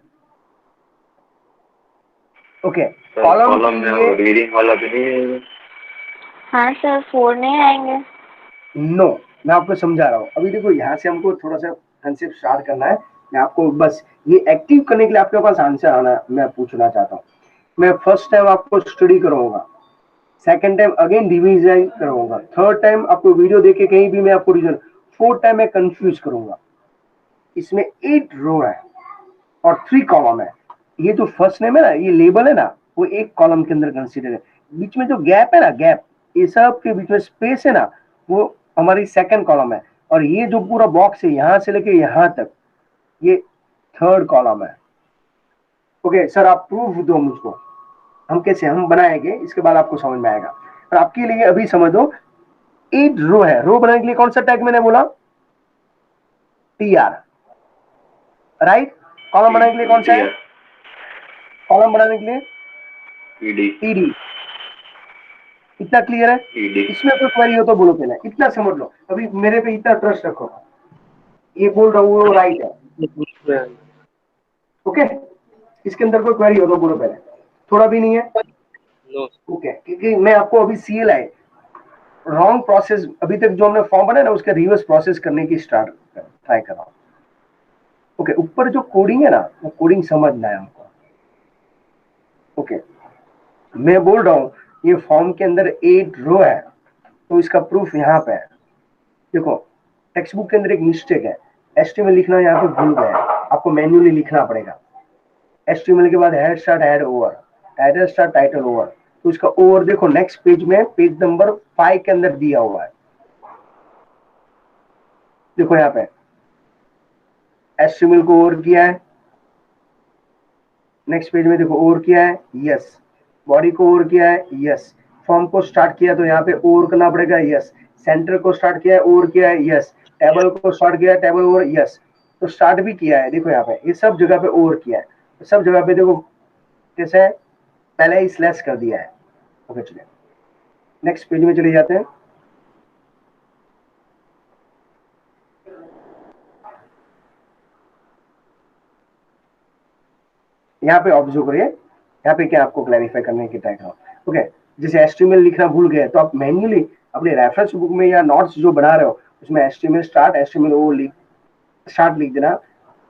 ओके, सर कॉलम कॉलम के में लिए वो रीडिंग वाला भी नहीं है। हाँ सर, 4 नहीं आएंगे। नो, मैं आपको समझा रहा हूँ। अभी देखो यहाँ से हमको थोड़ा सा कंसेप्ट स्टार्ट करना है। मैं आपको बस ये एक्टिव करने के लिए आपके पास आंसर आना मैं पूछना चाहता हूँ। मैं फर्स्ट टाइम आपको स्टडी कराऊंगा, सेकंड टाइम अगेन रिवीजन कराऊंगा, थर्ड टाइम आपको वीडियो देख के कहीं भी मैं आपको रीजन, फोर्थ टाइम मैं कंफ्यूज करूंगा। इसमें 8 रो है और 3 कॉलम है। ये जो फर्स्ट नेम है ना, ये लेबल है ना, वो एक कॉलम के अंदर कंसीडर है। बीच में जो गैप है ना, गैप, ये सब के बीच में स्पेस है ना, वो हमारी सेकंड कॉलम है। और ये जो पूरा बॉक्स है यहां से लेके यहां तक, ये थर्ड कॉलम है। ओके सर, आप प्रूफ दो मुझको, हम कैसे हम बनाएंगे, इसके बाद आपको समझ में आएगा। और आपके लिए अभी समझ दो, 8 रो है। रो बनाने के लिए कौन सा टैग मैंने बोला? TR, right. कॉलम बनाने के लिए कौन सा है? कॉलम बनाने के लिए ईडी TD। इतना क्लियर है? ईडी इसमें कोई क्वेरी हो तो बोलो, पहले इतना समझ लो। अभी मेरे पे इतना ट्रस्ट रखो, ये बोल रहा हूँ वो राइट है। ओके, इसके अंदर कोई क्वेरी हो तो बोलो पहले। थोड़ा भी नहीं है? नो ओके, क्योंकि मैं आपको अभी CLI रॉन्ग प्रोसेस, अभी तक जो हमने फॉर्म बनाया ना उसका रिवर्स प्रोसेस करने की स्टार्ट ट्राई कर रहा हूँ। ओके, ऊपर जो कोडिंग है ना, वो कोडिंग समझना है हमको। ओके, मैं बोल रहा हूँ ये फॉर्म के अंदर 8 रो है, तो इसका प्रूफ यहाँ पे है। देखो, टेक्स्ट बुक के अंदर एक मिस्टेक है, HTML लिखना यहाँ पे भूल गए, आपको मैन्युअली लिखना पड़ेगा। HTML के बाद head start head over, title start title over, तो इसका ओवर देखो नेक्स्ट पेज में, पेज नंबर 5 के अंदर दिया हुआ है। देखो यहाँ पे HTML को ओवर किया है, नेक्स्ट पेज में देखो ओवर किया है, यस। बॉडी को ओवर किया है, यस। फॉर्म को स्टार्ट किया तो यहाँ पे ओवर करना पड़ेगा, यस। सेंटर को स्टार्ट किया है, ओवर किया है, यस। टेबल को स्टार्ट किया है, टेबल ओवर, यस। तो स्टार्ट भी किया है, देखो यहाँ पे ये सब जगह पे ओवर किया है, तो सब जगह पे देखो कैसे है, पहले ही स्लैश कर दिया है। ओके चलिए नेक्स्ट पेज में चले जाते हैं। यहाँ पे ऑब्जर्व करिए, यहाँ पे क्या आपको क्लैरिफाई करने की ट्राई करो। ओके, जैसे HTML लिखना भूल गए तो आप मैन्युअली अपने रेफरेंस बुक में या नोट्स जो बना रहे हो उसमें HTML स्टार्ट, HTML ओवर लिख, स्टार्ट लिख देना।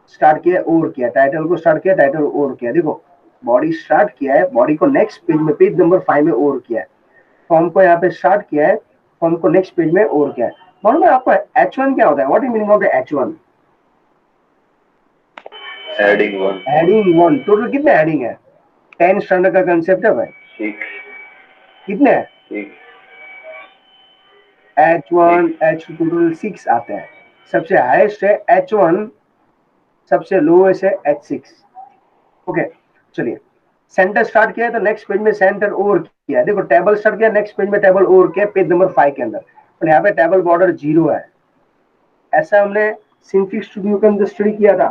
स्टार्ट किया, ओवर किया, टाइटल को स्टार्ट किया, टाइटल ओवर किया। देखो बॉडी स्टार्ट किया है, बॉडी को नेक्स्ट पेज में, पेज नंबर 5 में ओवर किया है। फॉर्म को यहाँ पे स्टार्ट किया है, फॉर्म को नेक्स्ट पेज में ओवर किया है। मालूम है आपको H1 क्या होता है? What is meaning of the H1? Heading 1 heading 1। Total कितने हेडिंग है? 10 स्टैंडर्ड का कंसेप्ट है भाई। 6 कितने हैं? 6 H1 H2 टोटल 6 आते हैं। सबसे हाईएस्ट है H1, सबसे लोएस्ट है H6। ओके चलिए, सेंटर स्टार्ट किया है तो नेक्स्ट पेज में सेंटर ओवर किया है। देखो टेबल स्टार्ट किया, नेक्स्ट पेज में टेबल ओवर किया, पेज नंबर 5 के अंदर। और यहाँ पे टेबल बॉर्डर 0 है। ऐसा हमने सिंप्लिक स्टूडियो के अंदर स्टडी किया था।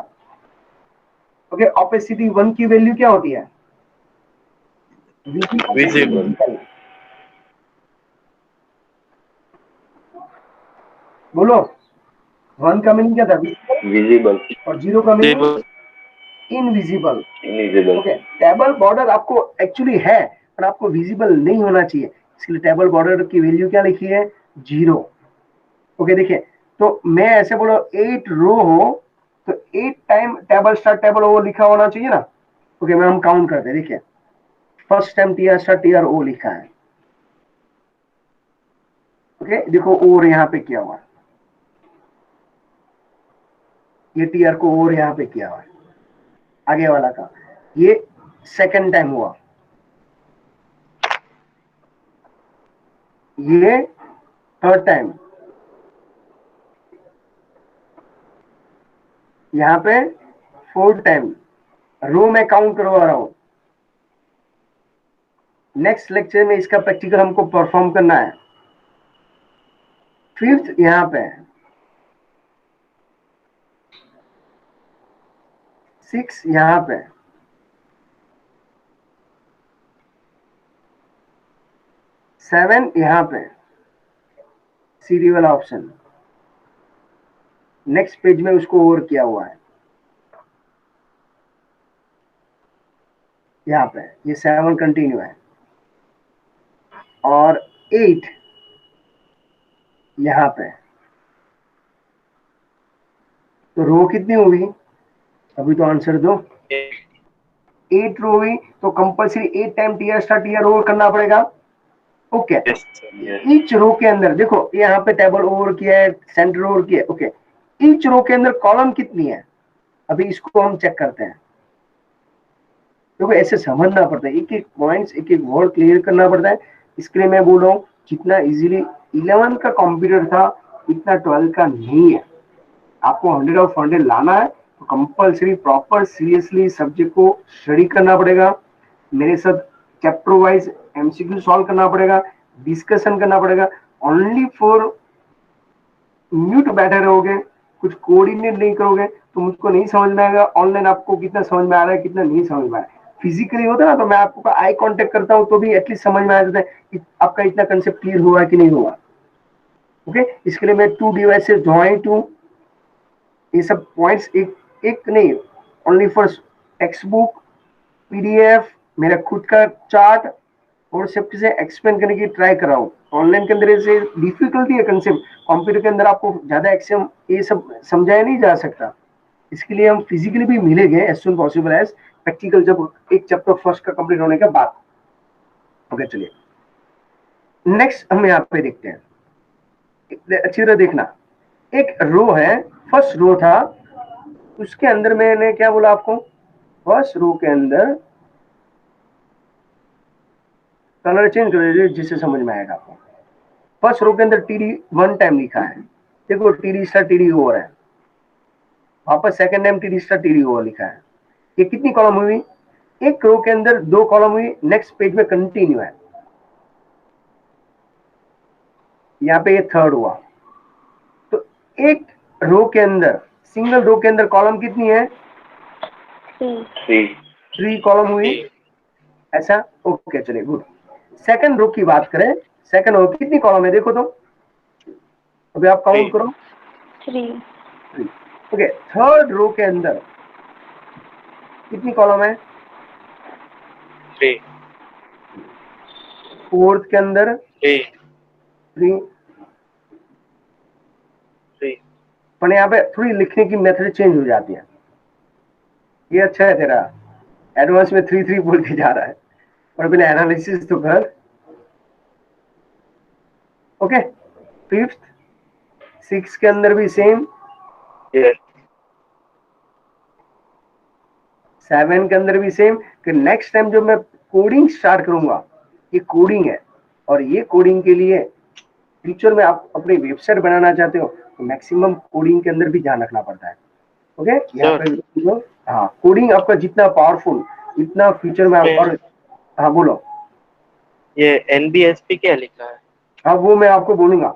ओके, ओपेसिटी 1 की वैल्यू क्या होती है? विजिबल बोलो, 1 का मीनिंग क्या था? विजिबल और 0 का meaning Table. Invisible. Invisible okay, table border आपको एक्चुअली है पर आपको विजिबल नहीं होना चाहिए, इसके लिए टेबल बॉर्डर की वैल्यू क्या लिखी है? 0। ओके देखिए, तो मैं ऐसे बोलो 8 रो हो तो 8 टाइम टेबल स्टार्ट टेबल ओ लिखा होना चाहिए ना। ओके, मैं हम काउंट करते हैं। देखिए first time TR start TR ओ लिखा है। ओके देखो ओर यहाँ पे किया हुआ है, ये TR को ओर यहाँ पे किया हुआ है आगे वाला का। ये सेकंड टाइम हुआ, ये थर्ड टाइम, यहाँ पे फोर्थ टाइम। रो में काउंट करवा रहा हूं, नेक्स्ट लेक्चर में इसका प्रैक्टिकल हमको परफॉर्म करना है। फिफ्थ यहाँ पे, सिक्स यहाँ पे, सेवन यहाँ पे, सीडी वाला ऑप्शन नेक्स्ट पेज में उसको ओवर किया हुआ है यहाँ पे, ये 7 कंटिन्यू है और 8 यहाँ पे। तो रो कितनी हुई अभी तो आंसर दो। 8 रो हुई तो compulsory 8 time TR star TR over करना पड़ेगा। ओके, ईच रो के अंदर देखो यहाँ पे टेबल ओवर किया है, सेंटर ओवर किया है। ओके, ईच रो के अंदर कॉलम कितनी है अभी इसको हम चेक करते हैं। देखो ऐसे समझना पड़ता है, एक एक पॉइंट्स एक एक वर्ड क्लियर करना पड़ता है। इसके लिए मैं बोल रहा हूँ जितना इजीली 11 का कंप्यूटर था इतना 12 का नहीं है। आपको 100 ऑफ 100 लाना है तो कंपल्सरी प्रॉपर सीरियसली सब्जेक्ट को स्टडी करना पड़ेगा। मेरे साथ चैप्टर वाइज एमसीक्यू सॉल्व करना पड़ेगा, डिस्कशन करना पड़ेगा। ओनली फॉर म्यूट बैठे रहोगे, कुछ कोऑर्डिनेट नहीं करोगे तो मुझको नहीं समझ में आएगा ऑनलाइन आपको कितना समझ में आ रहा है कितना नहीं समझ में आ रहा है। फिजिकली होता ना तो मैं आपको आई कांटेक्ट करता हूँ तो भी एटलीस्ट समझ में आ जाता है कि आपका इतना कंसेप्ट क्लियर हुआ कि नहीं हुआ। ओके, इसके लिए मैं 2 डिवाइसेस ज्वाइन टू ये सब पॉइंट्स एक एक नहीं, only for text book, PDF, मेरा खुद का चार्ट और सेफ्टी से एक्सप्लेन करने की ट्राई कर रहा हूँ। ऑनलाइन के अंदर ऐसे डिफिकल्टी है कंसेप्ट, कंप्यूटर के अंदर आपको ज्यादा एक्सेम ये सब समझाया नहीं जा सकता। इसके लिए हम फिजिकली भी मिलेंगे as soon possible as practical जब एक चैप्टर फर्स्ट का कंप्लीट होने के बाद। ओके चलिए नेक्स्ट हम यहाँ पे देखते हैं, अच्छी तरह देखना। एक रो है, फर्स्ट रो था, उसके अंदर मैंने क्या बोला आपको, फर्स्ट रो के अंदर कलर चेंज कर दीजिए जिससे समझ में आएगा आपको। फर्स्ट रो के अंदर टीडी 1 टाइम लिखा है, देखो टीडी स्टार टीडी ओवर है, वापस second time TD star TD over लिखा है। ये कितनी कॉलम हुई, एक रो के अंदर 2 कॉलम हुई, नेक्स्ट पेज में कंटिन्यू है। यहाँ पे ये थर्ड हुआ तो एक रो के अंदर सिंगल रो के अंदर कॉलम कितनी है, 3 कॉलम हुई ऐसा। ओके चलिए गुड। सेकंड रो की बात करें, सेकंड रो कितनी कॉलम है देखो तो, अभी आप काउंट करो 3। ओके, थर्ड रो के अंदर कितनी कॉलम है, 3। फोर्थ के अंदर 3। पर यहाँ पे थोड़ी लिखने की मेथड चेंज हो जाती है। ये अच्छा है तेरा, एडवांस में 3 3 बोल के जा रहा है और बिना एनालिसिस तो कर। ओके, फिफ्थ 6 के अंदर भी सेम, 7 के अंदर भी सेम। कि नेक्स्ट टाइम जब मैं कोडिंग स्टार्ट करूंगा, ये कोडिंग है और ये कोडिंग के लिए फ्यूचर में आप अपनी वेबसाइट बनाना चाहते हो तो मैक्सिमम कोडिंग के अंदर भी ध्यान रखना पड़ता है। ओके, यहाँ पे हाँ कोडिंग आपका जितना पावरफुल इतना फ्यूचर में आप और हाँ बोलो। ये एनबीएसपी क्या लिखा है? हाँ वो मैं आपको बोलूंगा,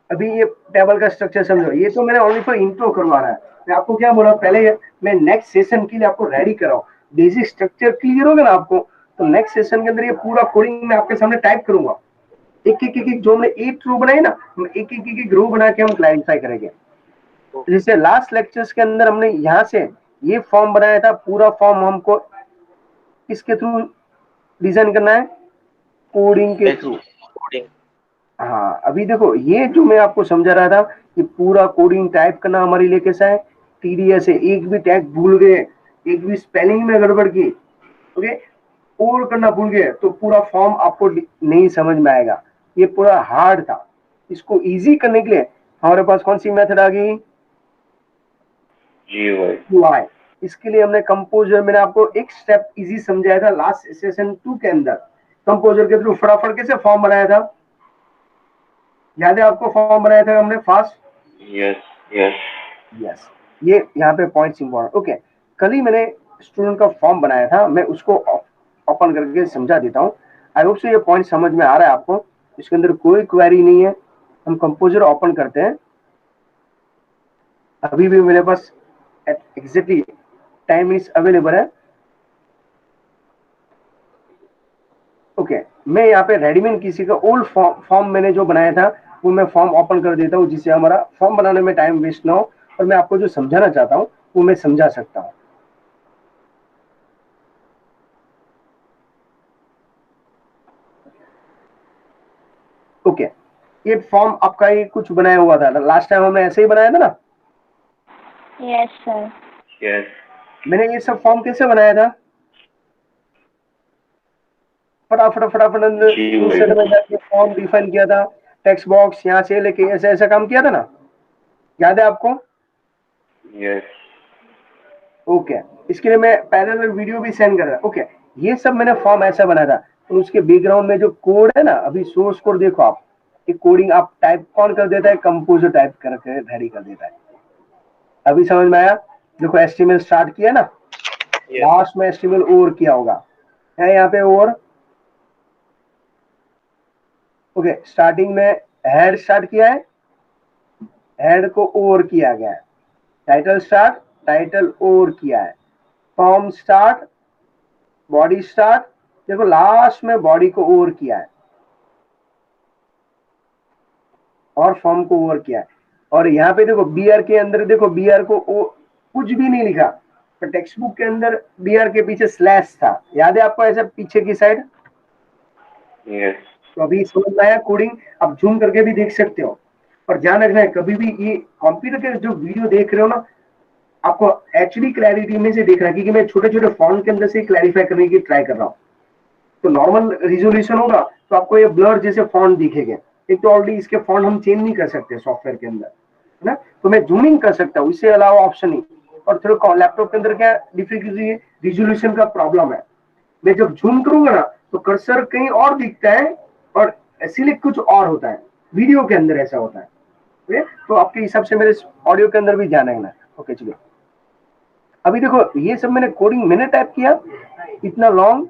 अभी ये टेबल का स्ट्रक्चर समझो, ये तो मैंने ओनली फॉर इंट्रो करवा रहा है। मैं आपको क्या बोला पहले, मैं नेक्स्ट सेशन के लिए आपको रेडी कराऊं, बेसिक स्ट्रक्चर क्लियर होगा ना आपको तो नेक्स्ट सेशन के अंदर ये पूरा कोडिंग मैं आपके सामने टाइप करूंगा। एक एक जो हमने 8 रो बनाए ना, एक एक रो बना के हम क्लैरिफाई करेंगे। जैसे लास्ट लेक्चर्स के अंदर हमने यहाँ से ये फॉर्म बनाया था, पूरा फॉर्म हमको किसके थ्रू डिजाइन करना है, कोडिंग के थ्रू। हाँ अभी देखो ये जो मैं आपको समझा रहा था, ये पूरा कोडिंग टाइप करना हमारे लिए कैसा है, टीडीएस है। एक भी टैग भूल गए, एक भी स्पेलिंग में गड़बड़ की, ओके और करना भूल गए तो पूरा फॉर्म आपको नहीं समझ में आएगा। ये पूरा हार्ड था, इसको इजी करने के लिए हमारे पास कौन सी मेथड आ गई, GUI। इसके लिए हमने कंपोजर, मैंने आपको एक स्टेप इजी समझाया था लास्ट सेशन 2 के अंदर। कंपोजर के थ्रू फटाफट कैसे फॉर्म बनाया था, याद है आपको फॉर्म बनाया था हमने फास्ट? यस ये यहाँ पे पॉइंट्स इंपॉर्टेंट। ओके, कल ही मैंने स्टूडेंट का फॉर्म बनाया था, मैं उसको ओपन करके समझा देता हूँ। आई होप से ये पॉइंट समझ में आ रहा है आपको, इसके अंदर कोई क्वेरी नहीं है। हम कंपोजर ओपन करते हैं, अभी भी मेरे पास एग्जैक्टली 10 मिनट्स अवेलेबल है। ओके मैं यहाँ पे रेडीमेड किसी का ओल्ड फॉर्म मैंने जो बनाया था वो मैं फॉर्म ओपन कर देता हूँ, जिससे हमारा फॉर्म बनाने में टाइम वेस्ट ना हो और मैं आपको जो समझाना चाहता हूँ वो मैं समझा सकता हूँ। ओके ये फॉर्म आपका ये कुछ बनाया हुआ था, लास्ट टाइम हमने ऐसे ही बनाया था ना। Yes sir. Yes. मैंने ये सब फॉर्म कैसे बनाया था, फटाफट इंसर्ट में जाके फॉर्म डिफाइन किया था, टेक्स्ट बॉक्स यहाँ से लेके ऐसे ऐसा काम किया था ना, याद है आपको? Yes. ओके इसके लिए मैं पैरेलल वीडियो भी सेंड कर रहा हूँ। ओके ये सब मैंने फॉर्म ऐसा बनाया था, तो उसके बैकग्राउंड में जो कोड है ना, अभी सोर्स कोड देखो आप, ये कोडिंग आप टाइप कौन कर देता है, कंपोजर टाइप करके रेडी कर देता है। अभी समझ में आया? देखो एचटीएमएल स्टार्ट किया ना, लास्ट में एचटीएमएल और किया होगा, है यहाँ पे और। ओके स्टार्टिंग में हेड स्टार्ट किया है, हेड को और किया गया है, टाइटल स्टार्ट, टाइटल और किया है, फॉर्म स्टार्ट, बॉडी स्टार्ट, देखो लास्ट में बॉडी को ओवर किया है और फॉर्म को ओवर किया है। और यहाँ पे देखो बीआर के अंदर देखो बीआर को कुछ भी नहीं लिखा, तो टेक्स्ट बुक के अंदर बीआर के पीछे स्लैश था, याद है आपको ऐसा पीछे की साइड? Yes. तो अभी समझ में आया कोडिंग, आप जूम करके भी देख सकते हो। और ध्यान रखना है कभी भी ये कंप्यूटर के जो वीडियो देख रहे हो ना, आपको एचडी क्लैरिटी में से देखना है, क्योंकि मैं छोटे छोटे फॉन्ट के अंदर से क्लैरिफाई करने की ट्राई कर रहा हूँ। तो नॉर्मल रिजोल्यूशन होगा तो आपको ये ब्लर जैसे फॉन्ट दिखेंगे, एक तो ऑलरेडी इसके फॉन्ट हम चेंज नहीं कर सकते सॉफ्टवेयर के अंदर, है ना, तो मैं जूमिंग कर सकता हूँ, इससे अलावा ऑप्शन नहीं। और थोड़ा लैपटॉप के अंदर क्या डिफिकल्टी रिजोल्यूशन का प्रॉब्लम है, मैं जब जूम करूंगा ना तो कर्सर कहीं और दिखता है और सिलेक्ट कुछ और होता है, वीडियो के अंदर ऐसा होता है। तो आपके हिसाब से मेरे ऑडियो के अंदर भी ध्यान रखना है। ओके चलिए अभी देखो ये सब मैंने कोडिंग मैंने टाइप किया, इतना long.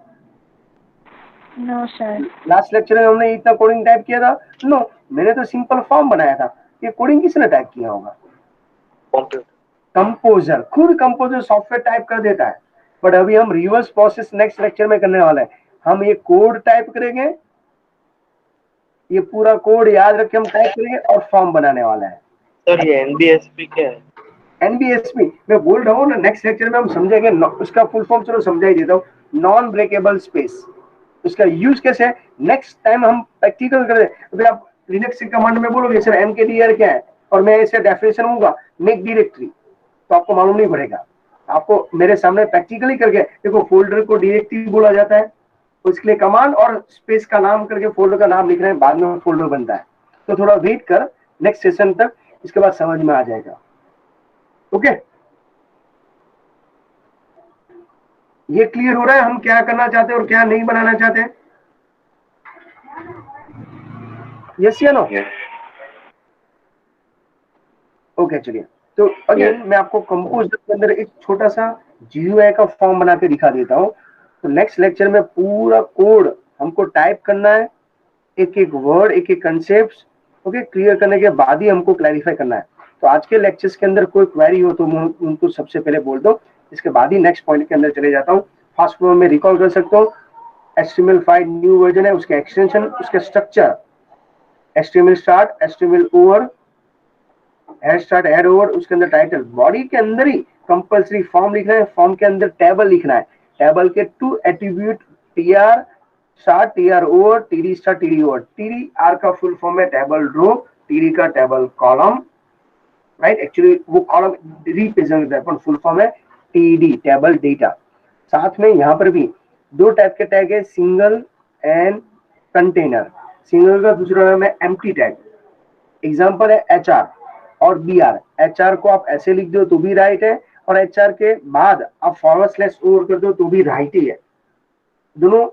No sir. Last lecture में हमने इतना कोडिंग टाइप किया था? नो मैंने तो सिंपल फॉर्म बनाया था। ये कोडिंग किसने टाइप किया होगा? कंपोजर, खुद कंपोजर सॉफ्टवेयर टाइप कर देता है। बट अभी हम रिवर्स प्रोसेस नेक्स्ट लेक्चर में करने वाले हैं। हम ये कोड टाइप करेंगे, ये पूरा कोड याद रख के हम टाइप करेंगे और फॉर्म बनाने वाला है। सर ये एनबीएसपी क्या है? एनबीएसपी मैं बोल रहा हूँ ना, नेक्स्ट लेक्चर में हम समझेंगे। उसका फुल फॉर्म चलो समझा ही देता हूँ, नॉन ब्रेकेबल स्पेस। उसका यूज कैसे है नेक्स्ट टाइम हम प्रैक्टिकल करें। अभी आप लिनक्स कमांड में बोलोगे सर mkdir क्या है, और मैं इसे डेफिनेशन दूंगा मेक डायरेक्टरी, तो आपको मालूम नहीं पड़ेगा। आपको मेरे सामने प्रैक्टिकली करके देखो, फोल्डर को डायरेक्टरी बोला जाता है, उसके लिए कमांड और स्पेस का नाम करके फोल्डर का नाम लिख रहे हैं, बाद में फोल्डर बनता है। तो थोड़ा वेट कर नेक्स्ट सेशन तक, इसके बाद समझ में आ जाएगा। ओके ये क्लियर हो रहा है हम क्या करना चाहते हैं और क्या नहीं बनाना चाहते हैं? यस या नो? Yes. ओके चलिए तो अगेन मैं आपको कंपोजर के अंदर एक छोटा सा GUI का फॉर्म बना के दिखा देता हूँ। तो नेक्स्ट लेक्चर में पूरा कोड हमको टाइप करना है, एक एक वर्ड, एक एक कंसेप्ट, ओके, क्लियर करने के बाद ही हमको क्लैरिफाई करना है। तो आज के लेक्चर्स के अंदर कोई क्वेरी हो तो उनको सबसे पहले बोल दो, इसके बाद ही नेक्स्ट पॉइंट के अंदर चले जाता हूँ। फास्ट फॉर्म में रिकॉल कर सकता हूँ, HTML5 न्यू वर्जन है, उसके एक्सटेंशन, उसके structure, HTML start, HTML over, head start, head over, उसके अंदर टाइटल, बॉडी के अंदर ही कंपलसरी फॉर्म लिखना है, फॉर्म के अंदर टेबल लिखना है, टेबल के 2 attribute tr start, tr over, td start, td over. tdr का फुल फॉर्म है टेबल रो, td का टेबल कॉलम, राइट, एक्चुअली वो कॉलम रिप्रेजेंट करता है पर फुल फॉर्म है td टेबल डेटा। साथ में यहाँ पर भी 2 टाइप के टैग है, सिंगल एंड कंटेनर। सिंगल का दूसरा नाम है एम्प्टी टैग। एग्जांपल है HR और BR। HR को आप ऐसे लिख दो तो भी राइट है, और HR के बाद आप फॉरवर्ड स्लैश ओवर कर दो तो भी राइट ही है, दोनों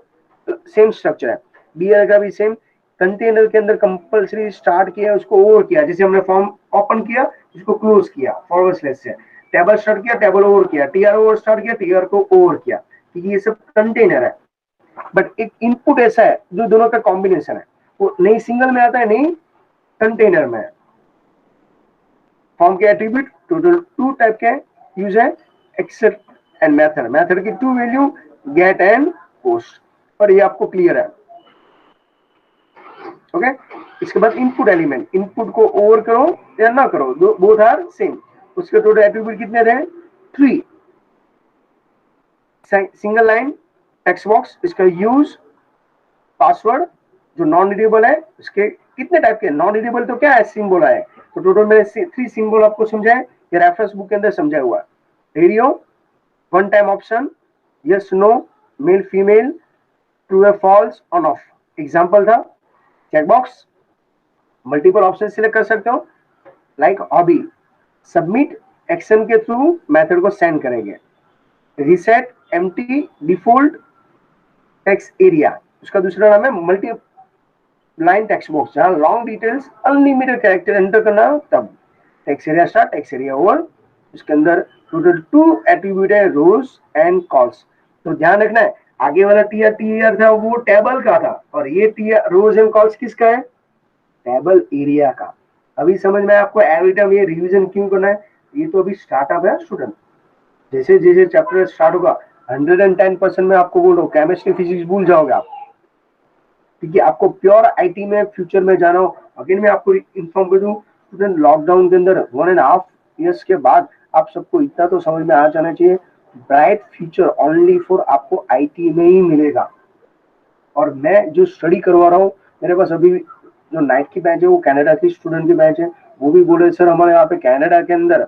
सेम स्ट्रक्चर है। BR का भी सेम। कंटेनर के अंदर कंपलसरी स्टार्ट किया, उसको ओवर किया, जैसे हमने फॉर्म ओपन किया उसको क्लोज किया फॉरवर्ड स्लैश से, टेबल स्टार्ट किया, टेबल ओवर किया, TR ओवर स्टार्ट किया, TR को ओवर किया, क्योंकि ये सब कंटेनर है। बट एक इनपुट ऐसा है जो दोनों का कॉम्बिनेशन है, वो नहीं सिंगल में आता है नहीं कंटेनर में। फॉर्म के एट्रीब्यूट टोटल 2 टाइप के यूज है, एक्सेप्ट एंड मेथड। मेथड की 2 वैल्यू गेट एंड पोस्ट, और ये आपको क्लियर है। ओके इसके बाद इनपुट एलिमेंट, इनपुट को ओवर करो या ना करो, बोथ आर सेम। उसके टोटल एट्रीब्यूट कितने थे 3। सिंगल लाइन टेक्स्ट बॉक्स, इसका यूज, पासवर्ड जो नॉन रीडेबल है उसके कितने टाइप के, नॉन रीडेबल तो क्या है सिंबल है, तो टोटल मैंने 3 सिंबल आपको समझाए, ये रेफरेंस बुक के अंदर समझाया हुआ है। Radio, one time option, yes no, male female, true या फॉल्स, ऑन ऑफ। एग्जांपल था चेकबॉक्स, मल्टीपल ऑप्शन सिलेक्ट कर सकते हो, लाइक हॉबी, सबमिट एक्शन के थ्रू मेथड को सेंड करेंगे, reset empty default text area, उसका दूसरा नाम है मल्टी लाइन टेक्स्ट बॉक्स, जहां long details unlimited character enter करना तब text area start text area over. उसके अंदर टोटल 2 एट्रीब्यूट है, रोज एंड कॉल्स। तो ध्यान रखना है आगे वाला टीआर था वो टेबल का था, और ये टीआर रोज एंड कॉल्स किसका है, टेबल एरिया का। अभी समझ में आपको एवरी टाइम ये रिवीजन क्यों करना है, ये तो अभी स्टार्टअप है स्टूडेंट, जैसे जैसे चैप्टर स्टार्ट होगा 110% में आपको बोल रहा हूँ केमिस्ट्री फिजिक्स भूल जाओगे आप, क्योंकि आपको प्योर आईटी में फ्यूचर में जाना हो। अगेन मैं आपको इन्फॉर्म कर दूं स्टूडेंट, लॉकडाउन के अंदर 1.5 ईयर्स के बाद आप सबको इतना तो समझ में आ जाना चाहिए, ब्राइट फ्यूचर ओनली फॉर आपको आईटी में ही मिलेगा। और मैं जो स्टडी करवा रहा हूँ, मेरे पास अभी जो नाइट की बैच है वो कनाडा की स्टूडेंट की बैच है, वो भी बोले सर हमारे यहाँ पे कनाडा के अंदर,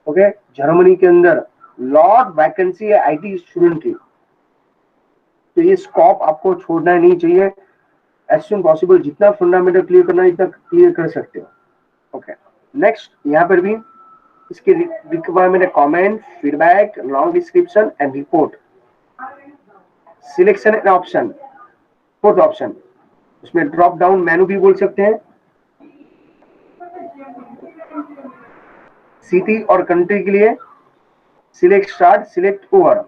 ओके जर्मनी के अंदर लॉट वैकेंसी है आईटी स्टूडेंट की, तो ये स्कोप आपको छोड़ना नहीं चाहिए। एज सुन पॉसिबल जितना फंडामेंटल क्लियर करना है इतना क्लियर कर सकते हो। ओके नेक्स्ट, यहाँ पर भी इसके रिक्वायरमेंट है comment, feedback, long description and report, selection and option, 4th option, उसमें ड्रॉप डाउन मेनू भी बोल सकते हैं। सिटी और कंट्री के लिए select start, select over,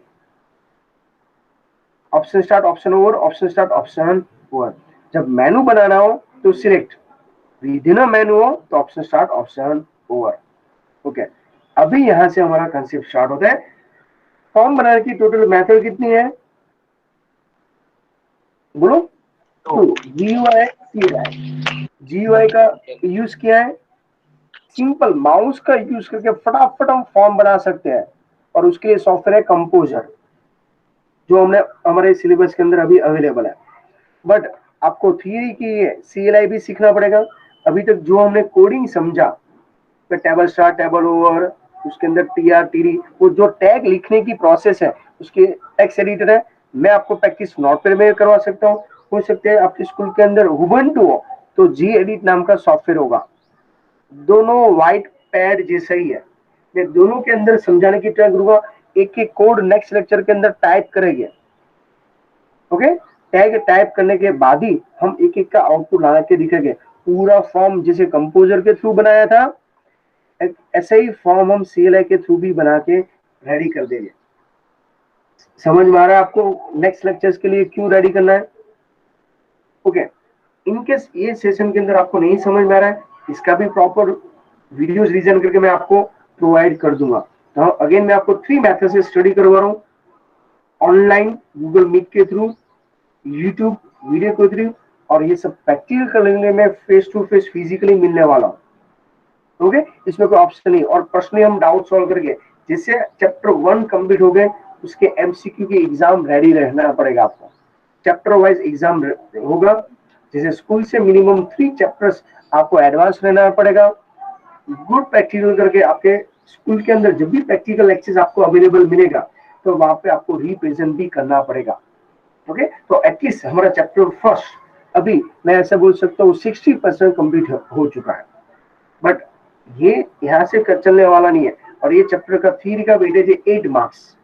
option start, option over, option start, option over. जब मेनू बनाना हो तो सिलेक्ट, विदिन अ मेनू हो तो option start, option over. Okay अभी यहां से हमारा कंसेप्ट स्टार्ट होता है। फॉर्म बनाने की टोटल मेथड कितनी है बोलो, तो GUI CLI, GUI का यूज किया है, सिंपल माउस का यूज करके फटाफट हम फॉर्म बना सकते हैं, और उसके लिए सॉफ्टवेयर है कंपोजर, जो हमने हमारे सिलेबस के अंदर अभी अवेलेबल है। बट आपको थियरी की CLI भी सीखना पड़ेगा। अभी तक जो हमने कोडिंग समझा, तो टेबल स्टार्ट, टेबल ओवर, उसके अंदर TR TD, वो जो टैग लिखने की प्रोसेस है उसके टेक्स्ट एडिटर है, मैं आपको प्रैक्टिस नोटपैड में करवा सकता हूँ। हो सकते हैं आपके स्कूल के अंदर उबंटू हो तो Gedit नाम का सॉफ्टवेयर होगा, दोनों व्हाइट पैड जैसा ही है। मैं दोनों के अंदर समझाने की ट्राई करूंगा, एक एक कोड नेक्स्ट लेक्चर के अंदर टाइप करेंगे। ओके टैग टाइप करने के बाद ही हम एक एक का आउटपुट ला के दिखेंगे। पूरा फॉर्म जैसे कंपोजर के थ्रू बनाया था, ऐसे ही फॉर्म हम CLI के थ्रू भी बना के रेडी कर देंगे। समझ में आ रहा है आपको नेक्स्ट लेक्चर्स के लिए क्यों रेडी करना है? ओके इनकेस ये सेशन के अंदर आपको नहीं समझ में आ रहा है, इसका भी प्रॉपर वीडियोस रीजन करके मैं आपको प्रोवाइड कर दूंगा। तो अगेन मैं आपको 3 मेथड से स्टडी करवा रहा हूँ, ऑनलाइन गूगल मीट के थ्रू, यूट्यूब वीडियो के थ्रू, और ये सब प्रैक्टिकल करने में फेस टू फेस फिजिकली मिलने वाला हूँ। ओके इसमें कोई ऑप्शन नहीं, और पर्सनली हम डाउट सॉल्व करके जैसे चैप्टर 1 कंप्लीट हो गए उसके MCQ के एग्जाम रेडी रहना पड़ेगा आपको। चैप्टर वाइज एग्जाम होगा, जैसे स्कूल से मिनिमम 3 चैप्टर्स आपको एडवांस रहना पड़ेगा। गुड प्रैक्टिकल करके आपके स्कूल के अंदर जब भी प्रैक्टिकल लेक्चर्स आपको अवेलेबल मिलेगा तो वहां पे आपको रिप्रेजेंट भी करना पड़ेगा। ओके तो एटलीस्ट हमारा चैप्टर फर्स्ट अभी मैं ऐसा बोल सकता हूँ 60% कंप्लीट हो चुका है, बट ये यहाँ से चलने वाला नहीं है। और ये चैप्टर का थ्योरी का वेटेज है 8 मार्क्स,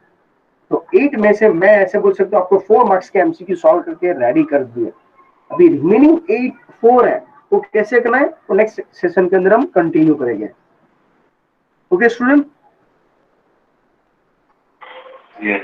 तो 8 में से मैं ऐसे बोल सकता हूँ आपको 4 मार्क्स के MCQ सॉल्व करके रेडी कर दिए। अभी रिमेनिंग 4 है, वो कैसे करना है तो नेक्स्ट सेशन के अंदर हम कंटिन्यू करेंगे। Okay student? Yes.